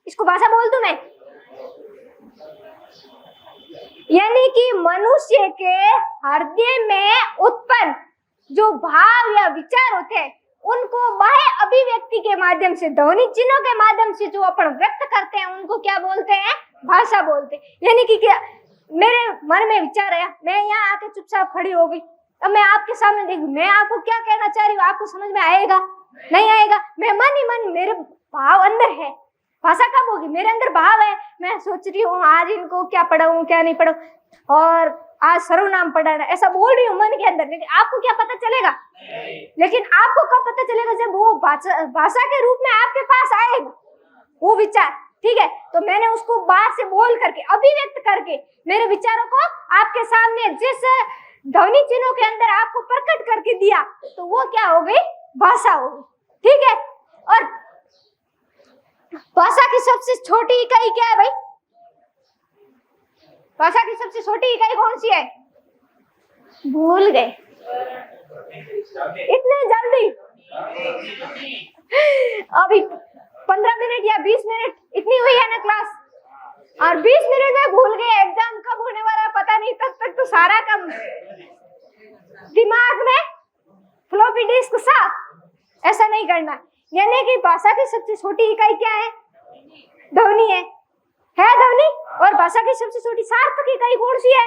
इसको भाषा बोल दूं मैं? यानी कि मनुष्य के हृदय में उत्पन्न जो भाव या विचार होते हैं, उनको बाह्य अभिव्यक्ति के माध्यम से, ध्वनि चिन्हों के माध्यम से जो अपन व्यक्त करते हैं, उनको क्या बोलते हैं? भाषा बोलते हैं। यानी कि क्या, मेरे मन में विचार आया, मैं यहाँ आके चुपचाप खड़ी हो गई, अब मैं आपके सामने देखूं, मैं आपको क्या कहना चाह रही हूँ, आपको समझ में आएगा? नहीं आएगा। मैं मन ही मन, मेरे भाव अंदर है। भाषा कब होगी? मेरे अंदर भाव है, मैं सोच रही हूँ आज इनको क्या पढ़ाऊं क्या नहीं पढ़ाऊं, और आज सर्वनाम पढ़ाना, ऐसा बोल रही हूँ मन के अंदर। लेकिन आपको क्या पता चलेगा? लेकिन आपको कब पता चलेगा? जब वो भाषा के रूप में आपके पास आएगा वो विचार, ठीक है। तो मैंने उसको बाहर से बोल करके, अभिव्यक्त करके, मेरे विचारों को आपके सामने जिस ध्वनि चिन्हों के अंदर आपको प्रकट करके दिया, तो वो क्या हो गई? भाषा हो गई, ठीक है। और भाषा की सबसे छोटी इकाई क्या है भाई? भाषा की सबसे छोटी इकाई कौन सी है? भूल गए इतने जल्दी? अभी 15 मिनट या 20 मिनट इतनी हुई है ना क्लास, और 20 मिनट में भूल गए। एग्जाम कब होने वाला पता नहीं, तब तक तो सारा काम दिमाग में फ्लॉपी डिस्क साफ। ऐसा नहीं करना। यानी कि भाषा की सबसे छोटी इकाई क्या है? ध्वनि है ध्वनि। और भाषा की सबसे छोटी सार्थक इकाई कौन सी है?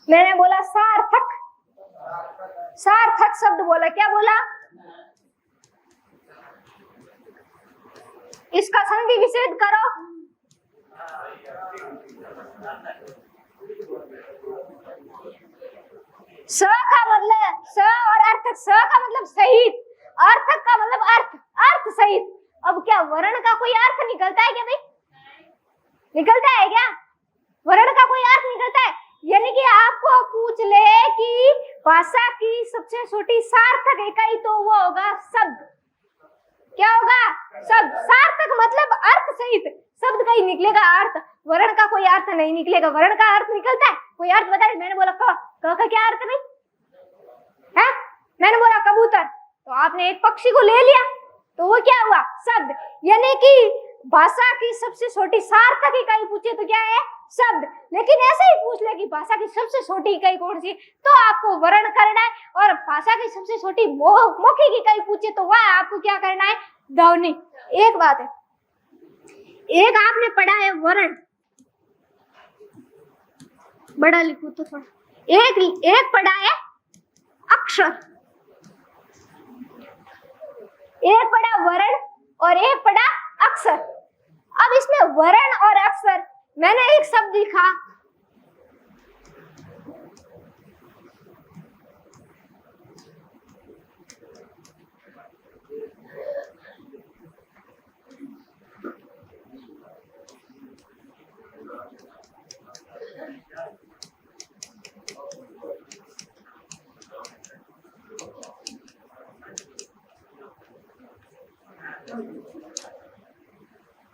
मैंने बोला सार्थक, सार्थक शब्द बोला। क्या बोला? इसका संधि विच्छेद करो। स का मतलब स और अर्थक। स का मतलब सहित, अर्थक का मतलब अर्थ, अर्थ सहित। अब क्या वर्ण का कोई अर्थ निकलता है क्या भाई? निकलता है क्या? वर्ण का कोई अर्थ निकलता है? यानी कि आपको पूछ ले कि भाषा की सबसे छोटी सार्थक इकाई, तो वो होगा शब्द। क्या होगा? शब्द। सार्थक मतलब अर्थ सहित, शब्द का ही निकलेगा अर्थ, वर्ण का कोई अर्थ नहीं निकलेगा। वर्ण का अर्थ निकलता है, कोई अर्थ बताए। मैंने बोला क का क्या अर्थ है? मैंने बोला कबूतर, तो आपने एक पक्षी को ले लिया, तो वो क्या हुआ? शब्द। यानी कि भाषा की सबसे छोटी सार्थक इकाई पूछे तो क्या है? शब्द। लेकिन ऐसे ही पूछ ले कि भाषा की सबसे छोटी इकाई कौन सी, तो आपको वर्ण करना है। और भाषा की सबसे छोटी मौखिक इकाई पूछे तो वह आपको क्या करना है? ध्वनि। एक बात है, एक आपने पढ़ा है वर्ण, बड़ा लिखो तो थोड़ा, एक पढ़ा है अक्षर, एक पढ़ा वर्ण और एक पढ़ा अक्षर। अब इसमें वर्ण और अक्षर, मैंने एक शब्द लिखा,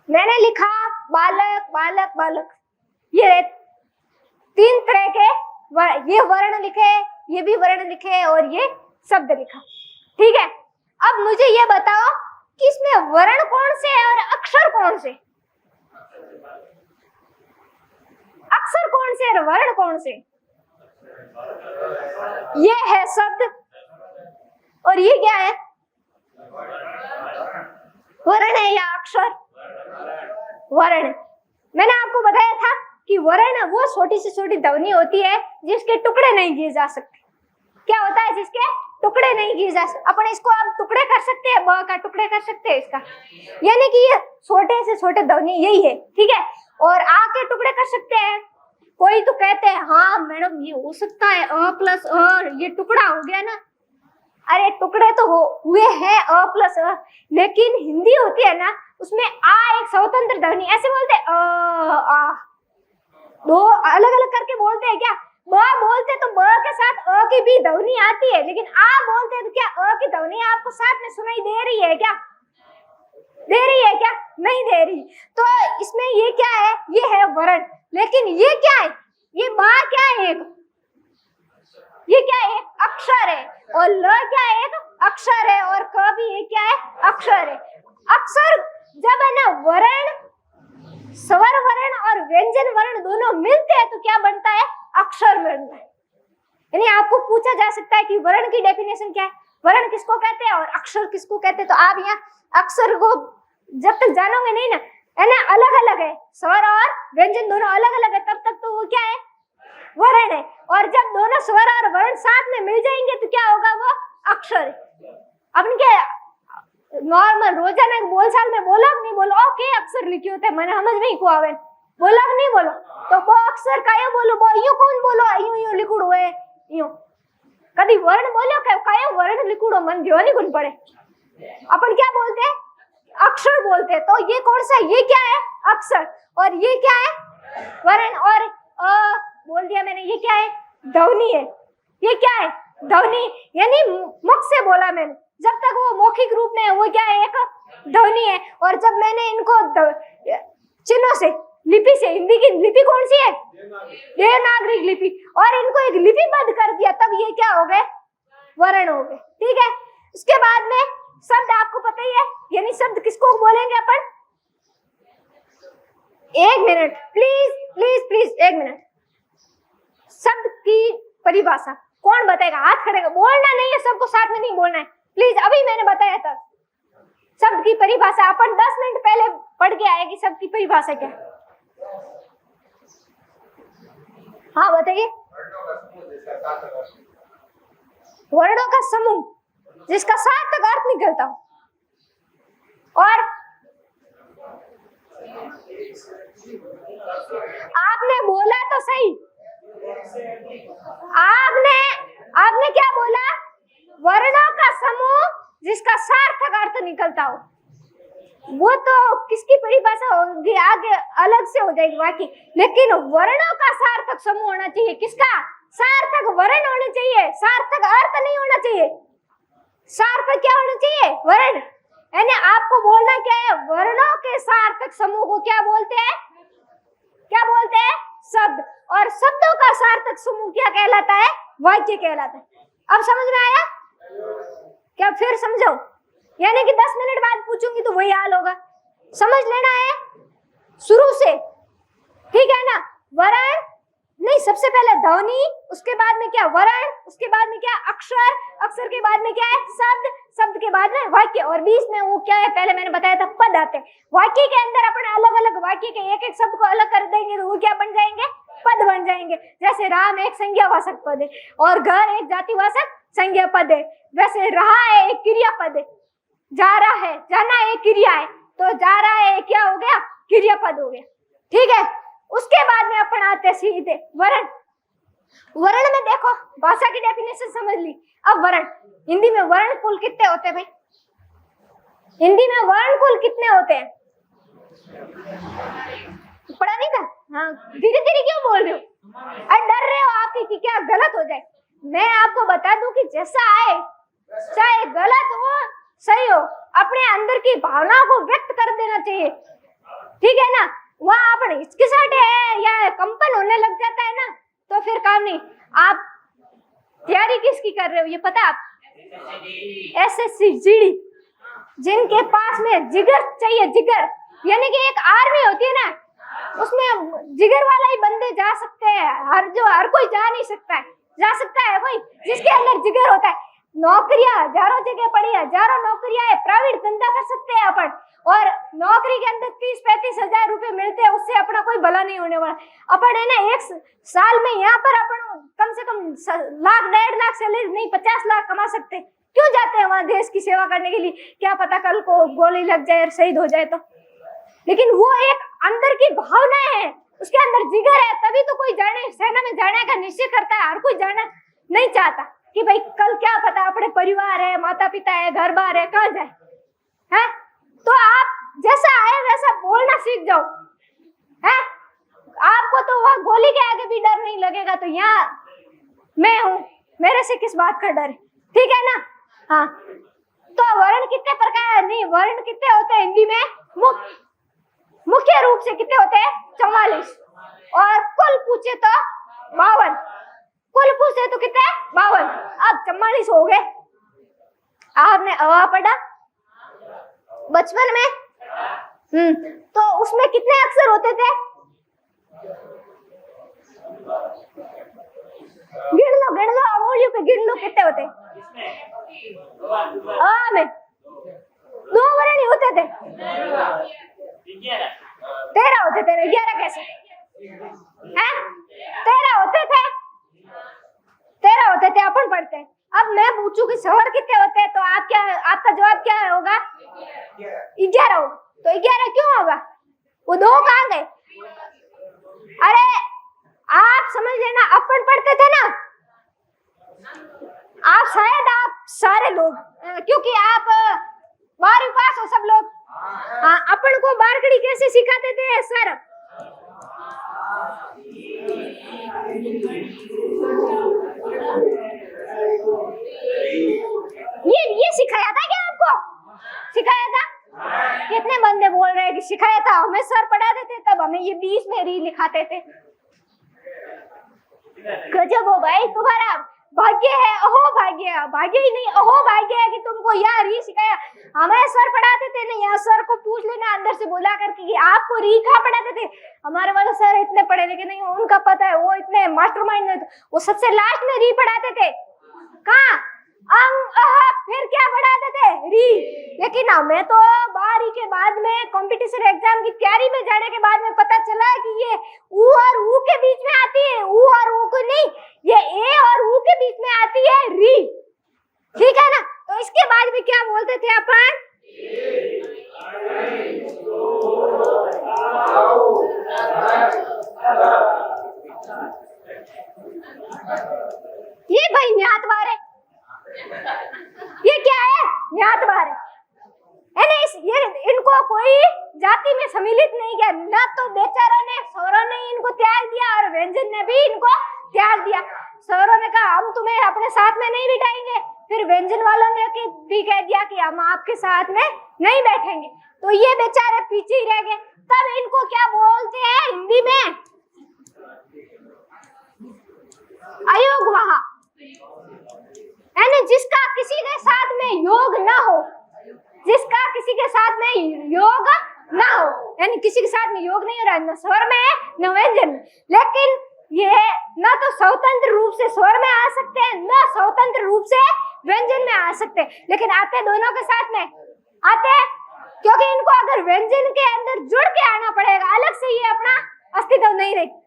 मैंने लिखा बालक बालक बालक। ये तीन तरह के ये वर्ण लिखे, ये भी वर्ण लिखे और ये शब्द लिखा। ठीक है, अब मुझे ये बताओ कि इसमें वर्ण कौन से है और अक्षर कौन से? अक्षर कौन से और वर्ण कौन से? ये है शब्द और ये क्या है? वर्ण है या अक्षर? वर्ण। मैंने आपको बताया था कि वर्ण वो छोटी से छोटी ध्वनि होती है जिसके टुकड़े नहीं किए जा सकते। क्या होता है? जिसके टुकड़े नहीं किए जा सकते। अपन इसको अब टुकड़े कर सकते हैं, ब का टुकड़े कर सकते हैं इसका, यानी कि ये छोटे से छोटे ध्वनि यही है। ठीक है, और आ के टुकड़े कर सकते हैं। कोई तो कहते हैं हाँ मैडम ये हो सकता है अ प्लस अ, ये टुकड़ा हो गया ना। अरे टुकड़े तो हुए हैं अ प्लस अ, लेकिन हिंदी होती है ना, उसमें आ एक स्वतंत्र ध्वनि, ऐसे बोलते हैं आ, दो अलग अलग करके बोलते हैं क्या? ब बोलते तो ब के साथ अ की भी ध्वनि आती है, लेकिन आ बोलते तो क्या अ की ध्वनि आपको साथ में सुनाई दे रही है क्या? दे रही है क्या? नहीं दे रही। तो इसमें ये क्या है? ये है वर्ण। लेकिन ये क्या है? ये बा क्या है? एक ये क्या है? अक्षर है। और ल क्या है? एक अक्षर है। और क भी ये क्या है? अक्षर है। अक्षर जब है ना वर्ण, स्वर वर्ण और व्यंजन वर्ण दोनों मिलते हैं तो क्या बनता है? अक्षर बनता है। यानी आपको पूछा जा सकता है कि वर्ण की डेफिनेशन क्या है, वर्ण किसको कहते हैं और अक्षर किसको कहते हैं। तो आप यहाँ अक्षर को जब तक जानोगे नहीं ना, है ना, अलग अलग है, स्वर और व्यंजन दोनों अलग अलग है, तब तक तो वो क्या है? वर्ण है। और जब दोनों स्वर और वर्ण साथ में मिल जाएंगे तो क्या होगा? वो अक्षर। अपन क्या नॉर्मल रोजाना बोलचाल में बोलो नहीं बोलो ओके अक्षर लिखे होते मैंने समझ नहीं को आवे, बोलो नहीं बोलो तो वो अक्षर कायो बोलो, वो यूं कौन बोलो, यूं यूं लिखुड़ो है यूं। कभी वर्ण बोलो कायो वर्ण लिखुड़ो मन ध्यान नहीं कुन पड़े। अपन क्या बोलते हैं? अक्षर बोलते हैं। तो ये कौन सा? ये क्या है? अक्षर। और ये क्या है? वर्ण। और बोल दिया मैंने, ये क्या है? ध्वनि है। ये क्या है? ध्वनि, यानी मुख से बोला मैंने, जब तक वो मौखिक रूप में है वो क्या है? एक ध्वनि है। और जब मैंने इनको चिन्हों से, लिपि से, हिंदी की लिपि कौन सी है? देवनागरी लिपि, और इनको एक लिपिबद्ध कर दिया, तब ये क्या हो गए? वर्ण हो गए। ठीक है, उसके बाद में शब्द आपको पता ही है, यानी शब्द किसको बोलेंगे अपन? एक मिनट प्लीज प्लीज प्लीज, एक मिनट। शब्द की परिभाषा कौन बताएगा? हाथ खड़ेगा, बोलना नहीं है, सबको साथ में नहीं बोलना है प्लीज। अभी मैंने बताया था शब्द की परिभाषा, अपन 10 मिनट पहले पढ़ के आए कि शब्द की परिभाषा क्या है। हाँ बताइए। वर्णों का समूह जिसका सार्थक अर्थ निकलता हो। और आपने बोला तो सही, आपने क्या बोला? वर्णों का समूह जिसका सार्थक अर्थ निकलता हो। वो तो किसकी परिभाषा होगी आगे अलग से हो जाएगी बाकी, लेकिन वर्णों का सार्थक समूह होना चाहिए। किसका? सार्थक वर्ण होने चाहिए, सार्थक अर्थ नहीं होना चाहिए। सार्थक क्या होना चाहिए? वर्ण। यानी आपको बोलना क्या है, वर्णों के सार्थक समूह को क्या बोलते हैं, क्या बोलते हैं, शब्द। और शब्दों का सार्थक समूह क्या कहलाता है, वाक्य कहलाता है। अब समझ में आया क्या, फिर समझो, यानी कि 10 मिनट बाद पूछूंगी तो वही हाल होगा, समझ लेना है शुरू से, ठीक है ना। वर्ण नहीं, सबसे पहले ध्वनि, उसके बाद में क्या वर्ण, उसके बाद में क्या अक्षर, अक्षर के बाद में क्या है शब्द, शब्द के बाद में वाक्य, और बीच में वो क्या है, पहले मैंने बताया था पद आते हैं। वाक्य के अंदर अपन अलग अलग वाक्य के एक एक शब्द को अलग कर देंगे तो वो क्या बन जाएंगे, पद बन जाएंगे। जैसे राम एक संज्ञावाचक पद है और घर एक जातिवाचक संज्ञा पद है। वैसे रहा है एक क्रिया पद है, जा रहा है, जाना एक क्रिया है, तो जा रहा है क्या हो गया, क्रिया पद हो गया, ठीक है। उसके बाद में अपन आते सीधे वर्ण। वर्ण में देखो भाषा की डेफिनेशन समझ ली। अब वर्ण, हिंदी में वर्ण कुल कितने होते हैं भाई, हिंदी में वर्ण कुल कितने होते हैं, पढ़ा नहीं था, हाँ धीरे धीरे क्यों बोल रहे हो, अरे डर रहे हो आपकी कि क्या गलत हो जाए। मैं आपको बता दूं कि जैसा आए, चाहे गलत हो सही हो, अपने अंदर की भावनाओं को व्यक्त कर देना चाहिए, ठीक है ना। वहां आप हिचकिचाहट है या कंपन होने लग जाता है ना, तो फिर काम नहीं। आप तैयारी किसकी कर रहे हो ये पता है आप, एसएससी जीडी, जिनके पास में जिगर चाहिए, जिगर यानी कि एक आर्मी होती है ना, उसमें जिगर वाला ही बंदे जा सकते हैं, हर कोई जा नहीं सकता है, जा सकता है कोई जिसके अंदर जिगर होता है। नौकरियां हजारों जगह पड़ी है, हजारों नौकरियां है, प्राइवेट धंधा कर सकते हैं अपन, और नौकरी के अंदर 30-35 हजार रुपए मिलते हैं, उससे अपना कोई भला नहीं होने वाला। अपन है ना एक साल में यहाँ पर अपन कम से कम 1,00,000-1,50,000 सैलरी नहीं 50 लाख कमा सकते, क्यों जाते हैं वहां देश की सेवा करने के लिए, क्या पता कल को गोली लग जाए और शहीद हो जाए तो। लेकिन वो एक अंदर की भावना है, उसके अंदर जिगर है, तभी तो कोई जाने सेना में जाने का निश्चय करता है। हर कोई जाना नहीं चाहता कि भाई कल क्या पता अपने परिवार है, माता पिता है, घर बार है, कहाँ जाए है। तो आप जैसा आए वैसा बोलना सीख जाओ, है आपको तो वह गोली के आगे भी डर नहीं लगेगा, तो यहाँ मैं हूं, मेरे से किस बात का डर है, ठीक है ना। हाँ तो वर्ण कितने प्रकार, नहीं वर्ण कितने होते हैं हिंदी में, मुख्य रूप से कितने होते हैं 44, और कुल पूछे तो 52, कुल पूछे तो कितने 52, अब 44 हो गए। आपने अवा पढ़ा बचपन में, तो उसमें कितने अक्षर होते थे, गिन लो अमूल्यों पे गिन लो कितने होते, में 2 वर्ण ही होते थे, 13 होते थे, 11 कैसे हैं, 13 होते थे, 13 होते थे अपन पढ़ते। अब मैं पूछूं कि स्वर कितने होते हैं, तो आप क्या, आपका जवाब क्या होगा, 11 होगा। तो 11 क्यों होगा, वो 2 कहाँ गए, अरे आप समझ लेना, अपन पढ़ते थे ना, आप शायद आप सारे लोग, क्योंकि आप 12वीं पास हो सब लोग, हाँ अपन को बारकड़ी कैसे सिखाते थे सर, ये सिखाया था क्या आपको, सिखाया था, कितने बंदे बोल रहे हैं कि सिखाया था, हमें सर पढ़ाते थे तब हमें ये 20 में री लिखाते थे। गजब हो भाई, तुम्हारा भाग्य है, अहो भाग्य, भाग्य ही नहीं अहो भाग्य है कि तुमको यार री सिखाया। हमें सर पढ़ाते थे ना, यहाँ सर को पूछ लेना अंदर से बोला करके कि आपको री कहाँ पढ़ाते थे, हमारे वाले सर इतने पढ़े लिखे नहीं, उनका पता है, वो इतने मास्टरमाइंड है, वो सबसे लास्ट में री पढ़ाते थे, कहाँ फिर क्या पढ़ाते थे री। लेकिन हमें तो 12वीं के बाद में कंपटीशन एग्जाम की तैयारी में जाने के बाद में पता चला कि ये ऊ और ऊ के बीच में आती है, ऊ और ऊ को नहीं, ये ए और ऊ के बीच में आती है री, ठीक है ना। तो इसके बाद में क्या बोलते थे अपन, ये भाई न्यातवार है, ये क्या है न्यातवार है ना, ये इनको कोई जाति में सम्मिलित नहीं किया ना, तो बेचारा ने सौरा ने इनको त्याग दिया और व्यंजन ने भी इनको त्याग दिया। स्वरों ने कहा हम तुम्हें अपने साथ में नहीं बिठाएंगे, फिर व्यंजन वालों ने भी कह दिया कि हम आपके साथ में नहीं बैठेंगे, तो ये बेचारे पीछे ही रह गए। तब इनको क्या बोलते हैं हिंदी में? अयोगवाह, यानी जिसका किसी के साथ में योग ना हो, जिसका किसी के साथ में योग ना हो, यानी किसी के साथ में योग नहीं हो रहा, न स्वर में न व्यंजन में, लेकिन ये न तो स्वतंत्र रूप से स्वर में आ सकते हैं, न स्वतंत्र रूप से व्यंजन में आ सकते हैं, लेकिन आते दोनों के साथ में आते हैं, क्योंकि इनको अगर व्यंजन के अंदर जुड़ के आना पड़ेगा, अलग से ये अपना अस्तित्व नहीं रहे।